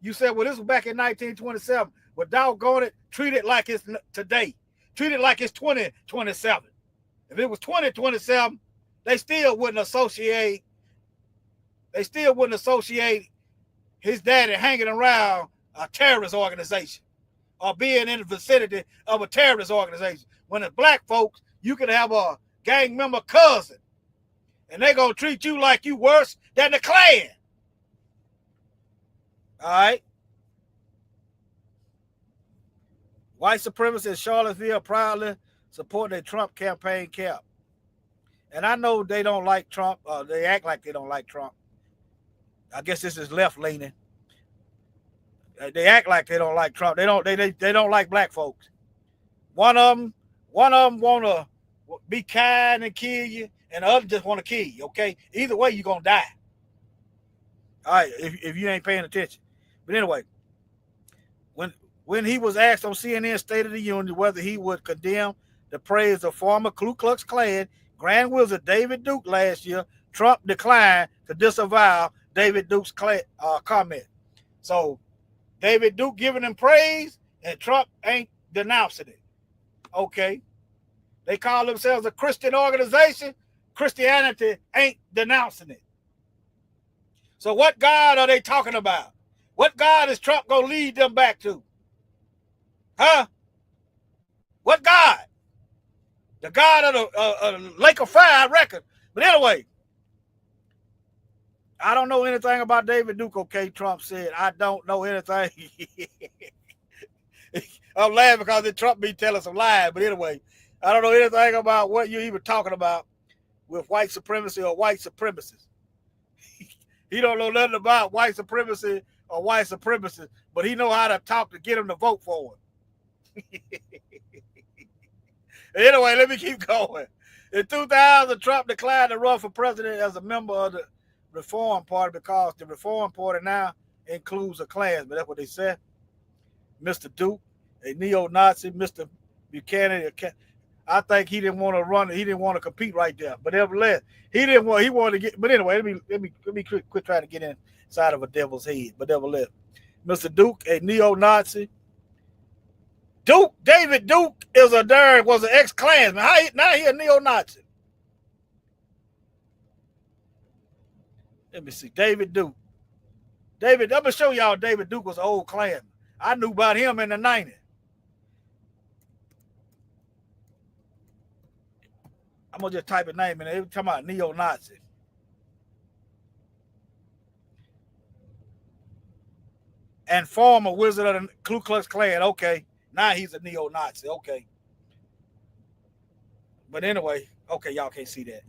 You said, well, this was back in 1927. But doggone it, treat it like it's today. Treat it like it's 2027. If it was 2027, they still wouldn't associate his daddy hanging around a terrorist organization or being in the vicinity of a terrorist organization. When it's black folks, you can have a gang member cousin, and they're going to treat you like you worse than the Klan. All right? White supremacists in Charlottesville proudly support their Trump campaign cap. And I know they don't like Trump. They act like they don't like Trump. I guess this is left-leaning. They act like they don't like Trump. They don't like black folks. One of them want to be kind and kill you, and the other just want to kill you. Okay, either way you're gonna die. All right, if you ain't paying attention. But anyway, when he was asked on CNN State of the Union whether he would condemn the praise of former Ku Klux Klan Grand Wizard David Duke last year, Trump declined to disavow David Duke's comment. So David Duke giving him praise, and Trump ain't denouncing it. Okay. They call themselves a Christian organization. Christianity ain't denouncing it. So what God are they talking about? What God is Trump going to lead them back to? Huh? What God? The God of the Lake of Fire, I reckon. But anyway, I don't know anything about David Duke, okay, Trump said. I don't know anything. I'm laughing because Trump be telling some lies. But anyway, I don't know anything about what you're even talking about with white supremacy or white supremacists. He don't know nothing about white supremacy or white supremacists, but he know how to talk to get them to vote for him. Anyway, let me keep going. In 2000, Trump declined to run for president as a member of the Reform Party because the Reform Party now includes a Klansman. That's what they said. Mr. Duke, a neo-Nazi, Mr. Buchanan. I think he didn't want to run. He didn't want to compete right there. But nevertheless, he wanted to get. But anyway, let me quit trying to get inside of a devil's head. But nevertheless, Mr. Duke, a neo-Nazi. David Duke was an ex-Klansman. Now he a neo-Nazi. Let me see. David Duke. I'm gonna show y'all David Duke was an old Klansman. I knew about him in the 90s. I'm gonna just type a name in. Every time about neo-Nazi. And former wizard of the Ku Klux Klan. Okay. Now he's a neo-Nazi. Okay. But anyway, okay, y'all can't see that.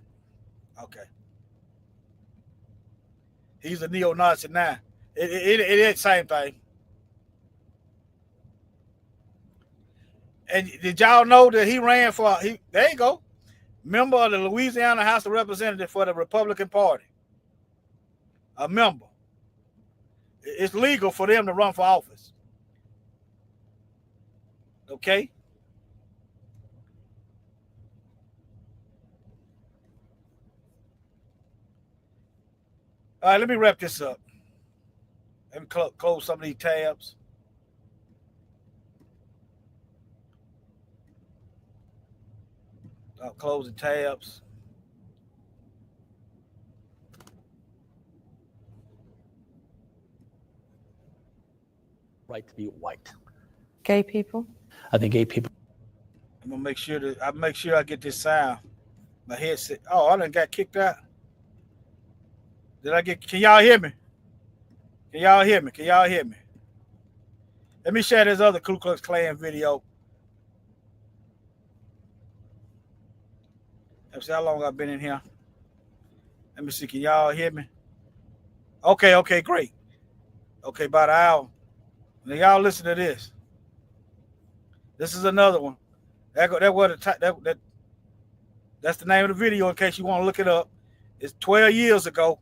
Okay. He's a neo-Nazi now. It ain't the same thing. And did y'all know that he ran for, there you go, member of the Louisiana House of Representatives for the Republican Party. A member. It's legal for them to run for office. Okay? All right, let me wrap this up. Let me close some of these tabs. I'll close the tabs. Right to be white. Gay people? I think gay people. I'm gonna make sure I get this sound. My headset. Oh, I done got kicked out. Can y'all hear me? Can y'all hear me? Let me share this other Ku Klux Klan video. Let's see how long I've been in here. Let me see. Can y'all hear me? Okay, great. Okay, about an hour. Now y'all listen to this. This is another one. That's the name of the video in case you want to look it up. It's 12 years ago.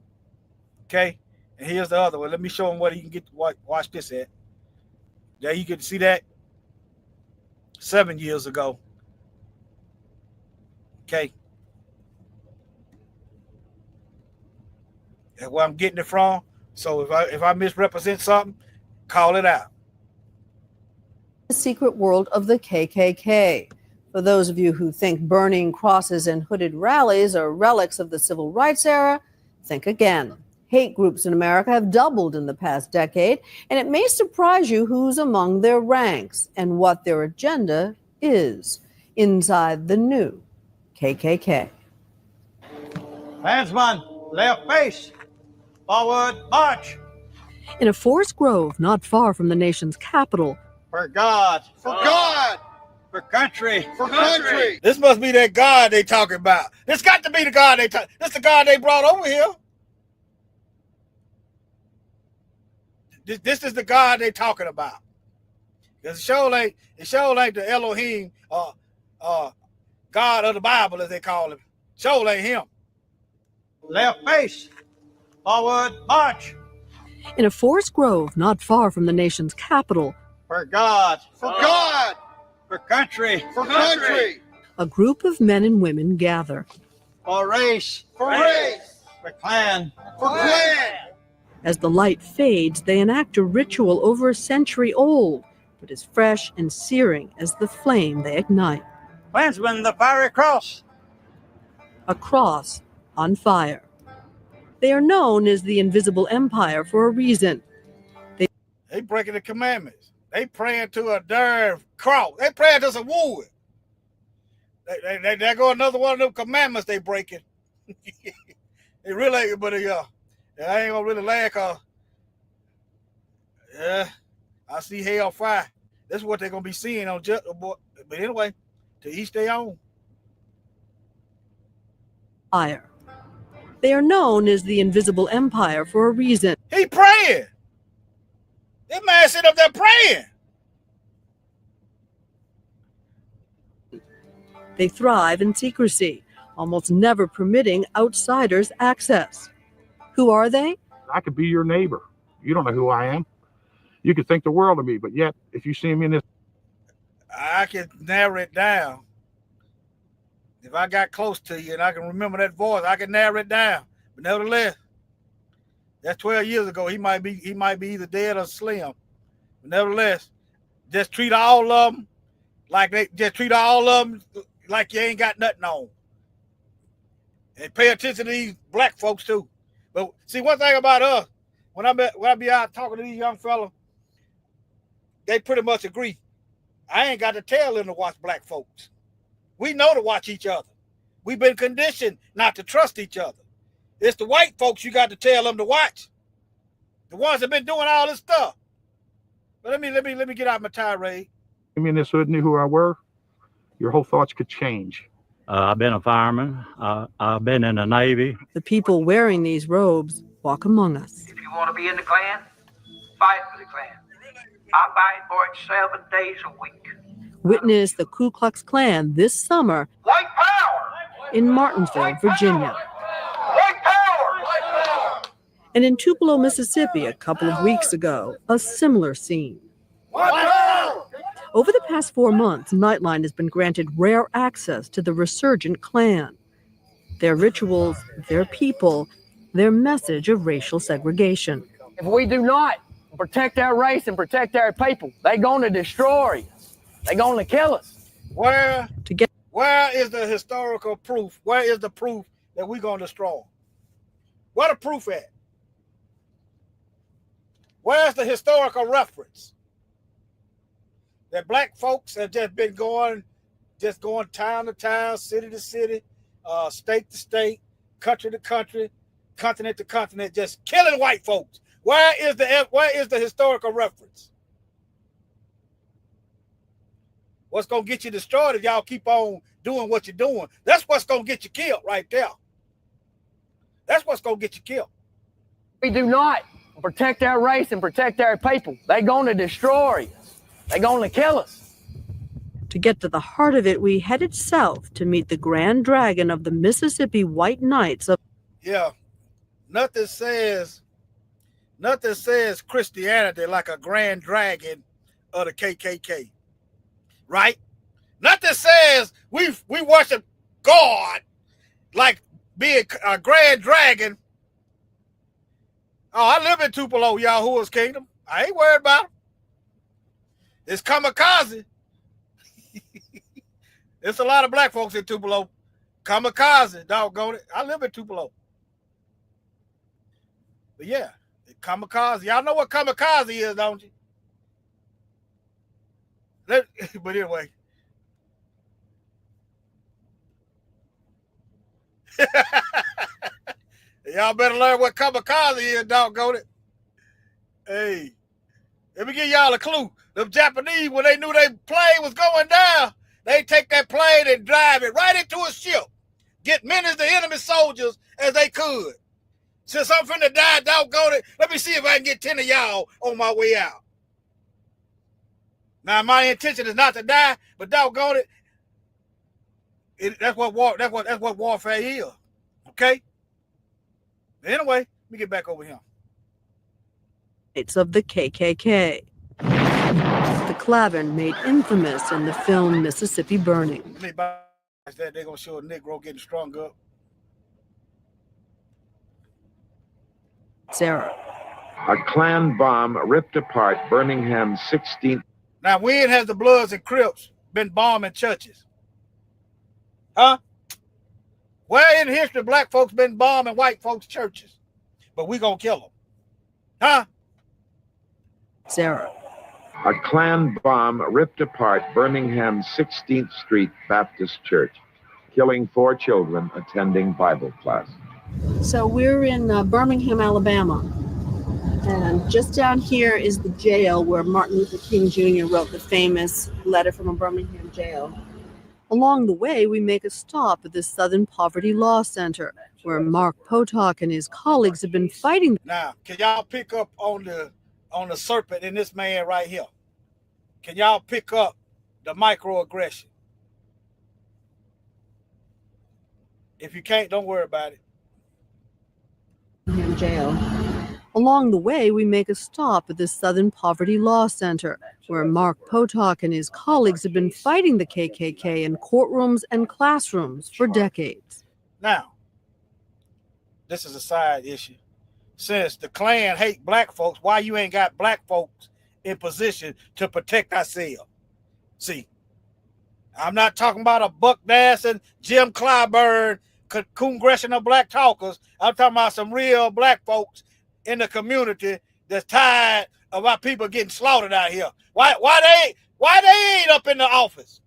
Okay, and here's the other one. Let me show him what he can get to watch this at. There you can see that 7 years ago. Okay. That's where I'm getting it from. So if I misrepresent something, call it out. The secret world of the KKK. For those of you who think burning crosses and hooded rallies are relics of the civil rights era, think again. Hate groups in America have doubled in the past decade, and it may surprise you who's among their ranks and what their agenda is inside the new KKK. Klansman, left face, forward march. In a forest grove not far from the nation's capital, For God, for country, for country. This must be that God they talking about. This got to be the God This the God they brought over here. This is the God they talking about. Because it sure ain't the Elohim, God of the Bible, as they call him. Sure ain't him. Left face. Forward, march. In a forest grove not far from the nation's capital, For God. For God, For country. for country, a group of men and women gather. For race. for race, For clan. for clan. As the light fades, they enact a ritual over a century old, but as fresh and searing as the flame they ignite. Klansmen, the fiery cross. A cross on fire. They are known as the Invisible Empire for a reason. They breaking the commandments. They praying to a darn cross. They praying to some wood. They go another one of them commandments they breaking. They really, but I ain't gonna really laugh, cause I see hell fire. That's what they're gonna be seeing on just. But anyway, to each their own. Fire. They are known as the Invisible Empire for a reason. He praying. This man sit up there praying. They thrive in secrecy, almost never permitting outsiders access. Who are they? I could be your neighbor. You don't know who I am. You could think the world of me, but yet, if you see me in this, I can narrow it down. If I got close to you and I can remember that voice, I can narrow it down. But nevertheless, that's 12 years ago. He might be either dead or slim. But nevertheless, just treat all of them like you ain't got nothing on. And pay attention to these black folks too. But see, one thing about us, when I be out talking to these young fellas, they pretty much agree. I ain't got to tell them to watch black folks. We know to watch each other. We've been conditioned not to trust each other. It's the white folks you got to tell them to watch. The ones that been doing all this stuff. But let me get out my tirade. in this hood knew who I were, your whole thoughts could change. I've been a fireman. I've been in the Navy. The people wearing these robes walk among us. If you want to be in the Klan, fight for the Klan. I fight for it 7 days a week. Witness the Ku Klux Klan this summer White power! in Martinsville, Virginia. White power! White power! And in Tupelo, Mississippi, a couple of weeks ago, a similar scene. Over the past 4 months, Nightline has been granted rare access to the resurgent Klan. Their rituals, their people, their message of racial segregation. If we do not protect our race and protect our people, they're going to destroy us. They're going to kill us. Where is the historical proof? Where is the proof that we're going to destroy them? Where the proof at? Where's the historical reference? That black folks have just been going town to town, city to city, state to state, country to country, continent to continent, just killing white folks. Where is the historical reference? What's gonna get you destroyed if y'all keep on doing what you're doing? That's what's gonna get you killed right there. That's what's gonna get you killed. We do not protect our race and protect our people. They're going to destroy us. They're going to kill us. To get to the heart of it, we headed south to meet the Grand Dragon of the Mississippi White Knights of. Yeah, nothing says Christianity like a Grand Dragon of the KKK, right? Nothing says we worship God like being a Grand Dragon. Oh, I live in Tupelo, Yahuwah's kingdom. I ain't worried about them. It's kamikaze. There's a lot of black folks in Tupelo. Kamikaze, doggone it. I live in Tupelo. But yeah, kamikaze. Y'all know what kamikaze is, don't you? But anyway. Y'all better learn what kamikaze is, doggone it. Hey, let me give y'all a clue. The Japanese, when they knew their plane was going down, they take that plane and drive it right into a ship. Get many of the enemy soldiers as they could. Since I'm finna die, doggone it, let me see if I can get 10 of y'all on my way out. Now, my intention is not to die, but doggone it, that's what warfare is. Okay? Anyway, let me get back over here. It's of the KKK. The Klavan made infamous in the film Mississippi Burning. They're gonna show a Negro getting strung up. Sarah. A Klan bomb ripped apart Birmingham's 16th. Now, when has the Bloods and Crips been bombing churches? Huh? Where in history black folks been bombing white folks' churches? But we gonna kill them. Huh? Sarah. A Klan bomb ripped apart Birmingham's 16th Street Baptist Church, killing 4 children attending Bible class. So we're in Birmingham, Alabama. And just down here is the jail where Martin Luther King Jr. wrote the famous letter from a Birmingham jail. Along the way, we make a stop at the Southern Poverty Law Center, where Mark Potok and his colleagues have been fighting. Now, can y'all pick up on the serpent in this man right here? Can y'all pick up the microaggression? If you can't, don't worry about it. Jail. Along the way, we make a stop at the Southern Poverty Law Center, where Mark Potok and his colleagues have been fighting the KKK in courtrooms and classrooms for decades. Now, this is a side issue. Since the Klan hate black folks, why you ain't got black folks in position to protect ourselves? See, I'm not talking about a Buck Nassar, Jim Clyburn, congressional black talkers. I'm talking about some real black folks in the community that's tired of our people getting slaughtered out here. Why they ain't up in the office?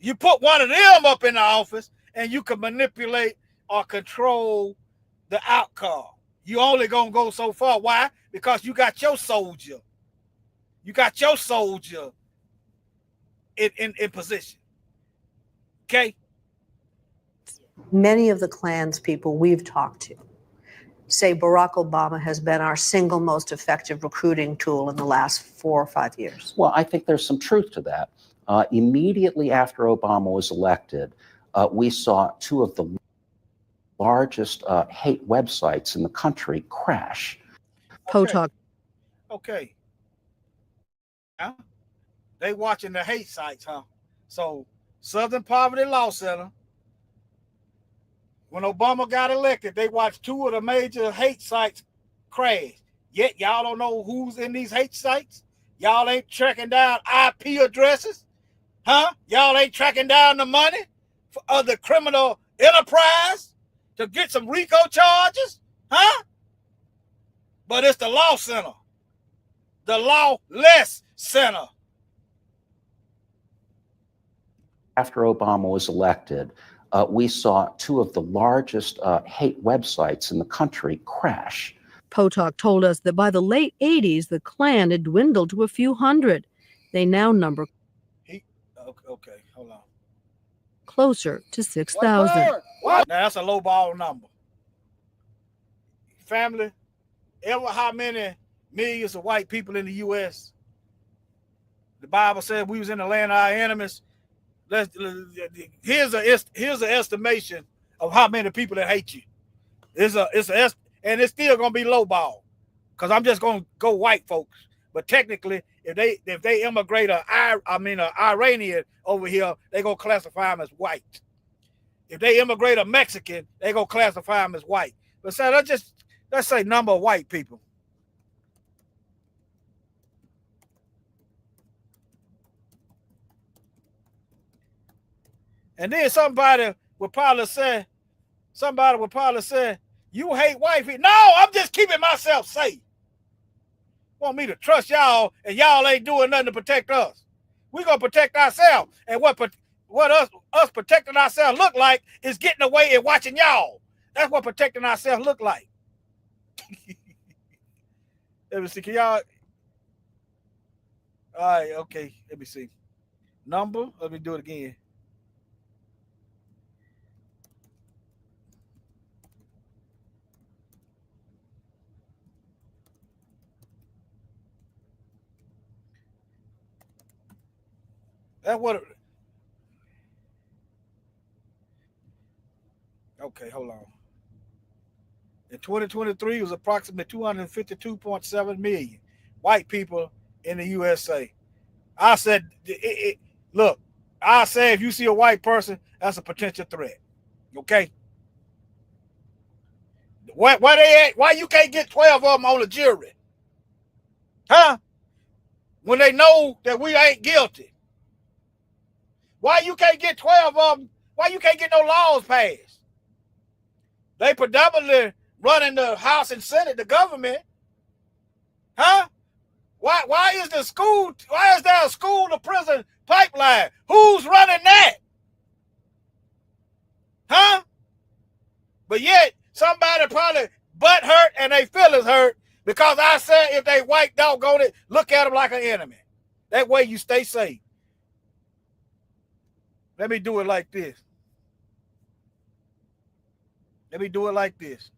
You put one of them up in the office and you can manipulate or control the outcome. You only gonna go so far. Why? Because you got your soldier. You got your soldier in position. Okay? Many of the Klan's people we've talked to say Barack Obama has been our single most effective recruiting tool in the last 4 or 5 years. Well, I think there's some truth to that. Immediately after Obama was elected, we saw 2 of the largest hate websites in the country crash. Potok. Okay. Huh? They watching the hate sites, huh? So Southern Poverty Law Center, when Obama got elected, they watched 2 of the major hate sites crash. Yet y'all don't know who's in these hate sites? Y'all ain't tracking down IP addresses? Huh? Y'all ain't tracking down the money of the criminal enterprise to get some RICO charges? Huh? But it's the law center. The lawless center. After Obama was elected, we saw 2 of the largest hate websites in the country crash. Potok told us that by the late 80s, the Klan had dwindled to a few hundred. They now number Okay, hold on. closer to 6,000. Now that's a low ball number. Family, ever how many millions of white people in the U.S.? The Bible said we was in the land of our enemies. Here's an estimation of how many people that hate you. And it's still gonna be low ball, because I'm just gonna go white folks. But technically, if they immigrate an Iranian over here, they gonna classify them as white. If they immigrate a Mexican, they gonna classify them as white. But so let's say number of white people. And then somebody would probably say, you hate white people. No, I'm just keeping myself safe. Want me to trust y'all, and y'all ain't doing nothing to protect us. We're gonna protect ourselves. And what us protecting ourselves look like is getting away and watching y'all. That's what protecting ourselves look like. Let me see. Can y'all? All right, okay. Let me see. Number. Let me do it again. That's what. Okay, hold on. In 2023, it was approximately 252.7 million white people in the USA. I said, look, I say if you see a white person, that's a potential threat. Okay. Where they at? Why you can't get 12 of them on the jury? Huh? When they know that we ain't guilty. Why you can't get 12 of them? Why you can't get no laws passed? They predominantly running the House and Senate, the government. Huh? Why is there a school to prison pipeline? Who's running that? Huh? But yet, somebody probably butt hurt and they feelings hurt because I said if they white doggone it, look at them like an enemy. That way you stay safe. Let me do it like this. Let me do it like this.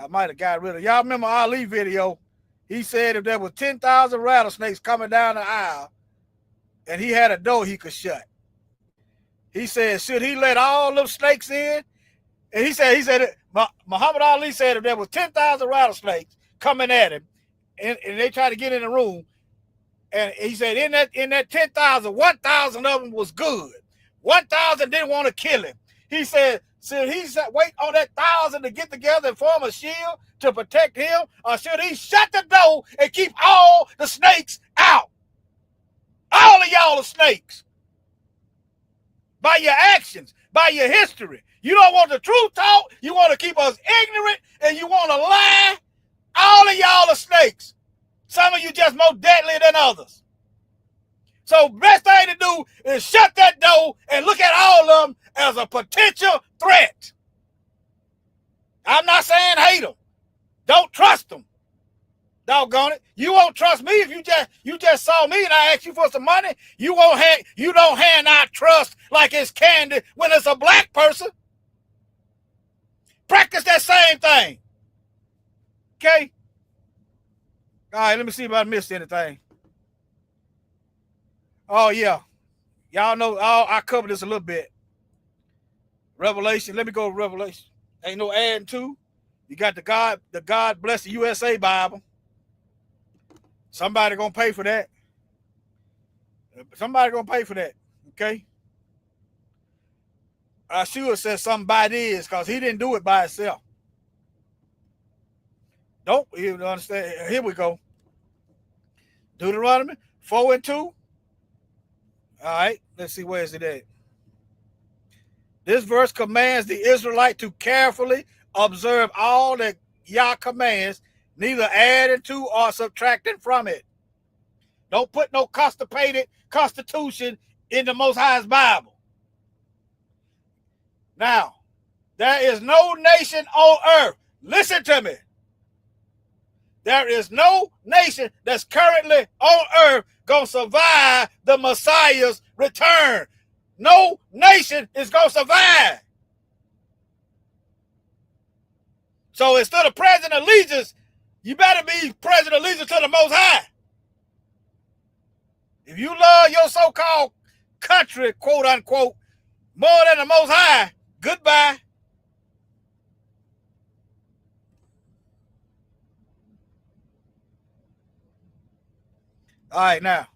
I might have got rid of y'all. Remember Ali video? He said if there was 10,000 rattlesnakes coming down the aisle and he had a door he could shut. He said, should he let all them snakes in? And he said, Muhammad Ali said if there was 10,000 rattlesnakes coming at him and they tried to get in the room, and he said in that 10,000, 1,000 of them was good. 1,000 didn't want to kill him. He said, should he wait on that 1,000 to get together and form a shield to protect him? Or should he shut the door and keep all the snakes out? All of y'all are snakes. By your actions, by your history. You don't want the truth taught. You want to keep us ignorant and you want to lie. All of y'all are snakes. Some of you just more deadly than others. So best thing to do is shut that door and look at all of them as a potential threat. I'm not saying hate them. Don't trust them. Doggone it. You won't trust me if you just saw me and I asked you for some money. You don't hand out trust like it's candy when it's a black person. Practice that same thing. Okay? All right, let me see if I missed anything. Oh, yeah. Y'all know I covered this a little bit. Revelation. Let me go to Revelation. Ain't no adding to. You got the God Bless the USA Bible. Somebody gonna pay for that. Somebody gonna pay for that. Okay. I sure said something by this because he didn't do it by himself. Don't even understand. Here we go. Deuteronomy 4:2. All right, let's see, where is it at? This verse commands the Israelite to carefully observe all that Yah commands, neither adding to or subtracting from it. Don't put no constipated constitution in the Most High's Bible. Now, there is no nation on earth. Listen to me. There is no nation that's currently on earth going to survive the Messiah's return. No nation is going to survive. So instead of pledging allegiance, you better be pledging allegiance to the Most High. If you love your so-called country, quote unquote, more than the Most High, goodbye. All right, now,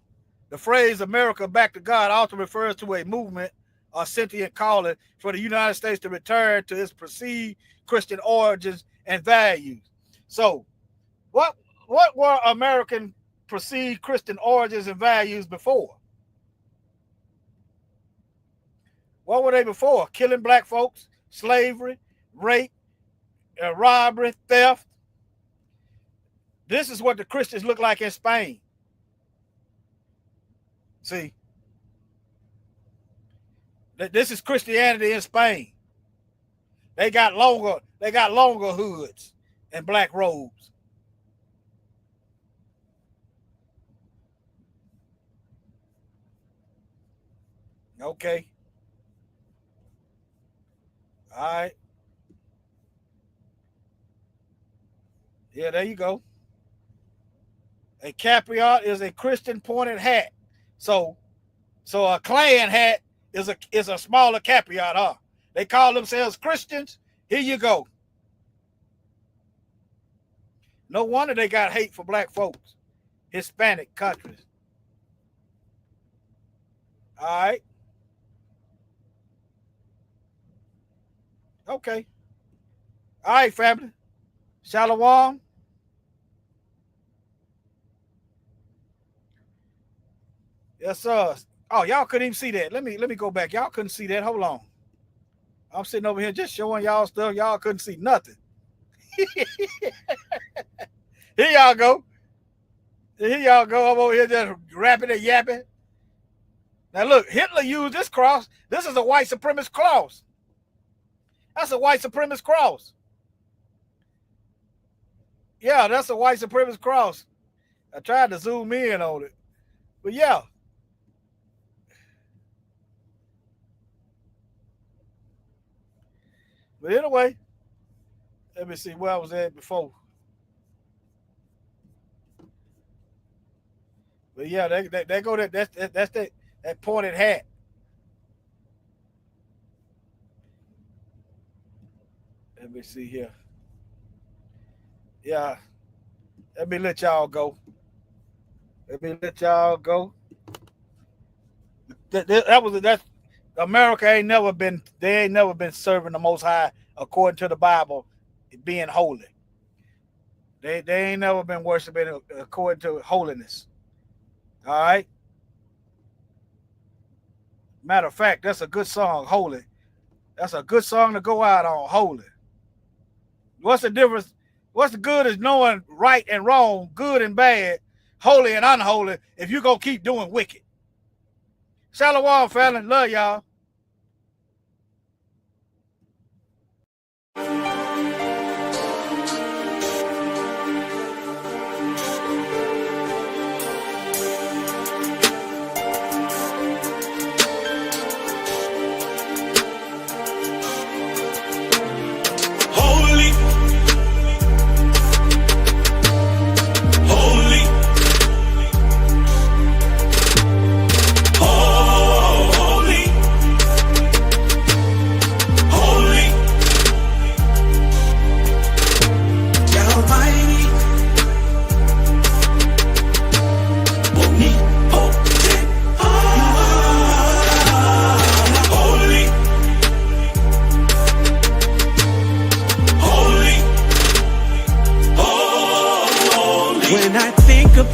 the phrase America back to God also refers to a movement or sentient calling for the United States to return to its perceived Christian origins and values. So, what were American perceived Christian origins and values before? What were they before? Killing black folks, slavery, rape, robbery, theft. This is what the Christians look like in Spain. See, this is Christianity in Spain. They got longer hoods and black robes. Okay. All right. Yeah, there you go. A capriot is a Christian pointed hat. So a Klan hat is a smaller capriot, huh? They call themselves Christians. Here you go. No wonder they got hate for black folks, Hispanic countries. All right. Okay. All right, family. Shalom. Yes, sir. Oh, y'all couldn't even see that. Let me go back. Y'all couldn't see that. Hold on. I'm sitting over here just showing y'all stuff. Y'all couldn't see nothing. Here y'all go. Here y'all go. I'm over here just rapping and yapping. Now look, Hitler used this cross. This is a white supremacist cross. That's a white supremacist cross. Yeah, that's a white supremacist cross. I tried to zoom in on it. But yeah. But anyway, let me see where I was at before. But yeah, they go that's that pointed hat. Let me see here. Yeah. Let me let y'all go. That's America ain't never been serving the Most High according to the Bible, being holy. They ain't never been worshiping according to holiness. All right. Matter of fact, that's a good song, Holy. That's a good song to go out on, Holy. What's the difference? What's the good is knowing right and wrong, good and bad, holy and unholy, if you're going to keep doing wicked. Shalom, family. Love y'all.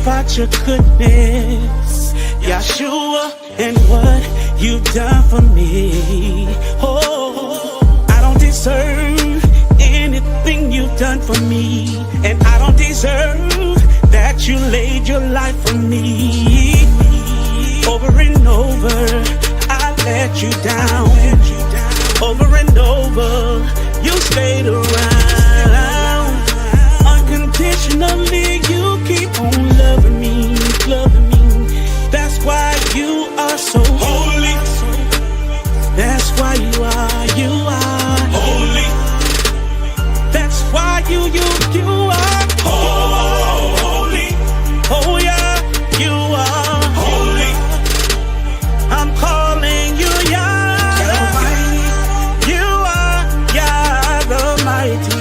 About your goodness, Yeshua, and what you've done for me. Oh, I don't deserve anything you've done for me, and I don't deserve that you laid your life for me. Over and over, I let you down. Over and over, you stayed around. Unconditionally, you keep on loving me. That's why you are so holy. That's why you are holy. That's why you are holy. Oh yeah, you are holy. I'm calling you Yah. You are Yah the mighty.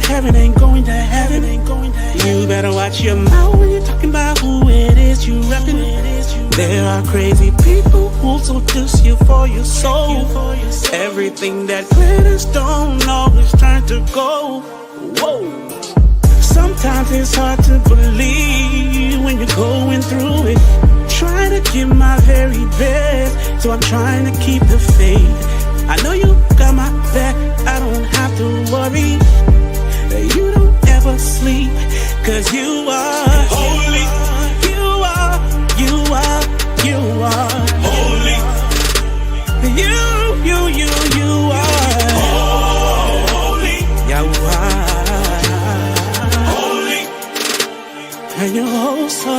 Heaven ain't going to heaven. You better watch your mouth when you're talking about who it is you reppin'. There are crazy people who seduce you for your soul. Everything that glitters don't always turn to gold. Whoa. Sometimes it's hard to believe when you're going through it. Trying to give my very best, so I'm trying to keep the faith. I know you got my back, I don't have to worry. You don't ever sleep, 'cause you are holy. You are holy. You are holy. You are holy. And you're oh so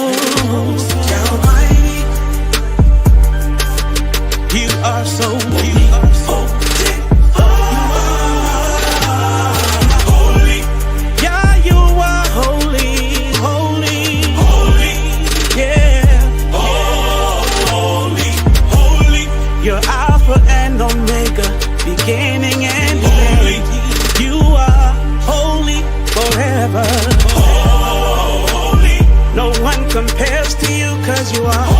compares to you, cause you are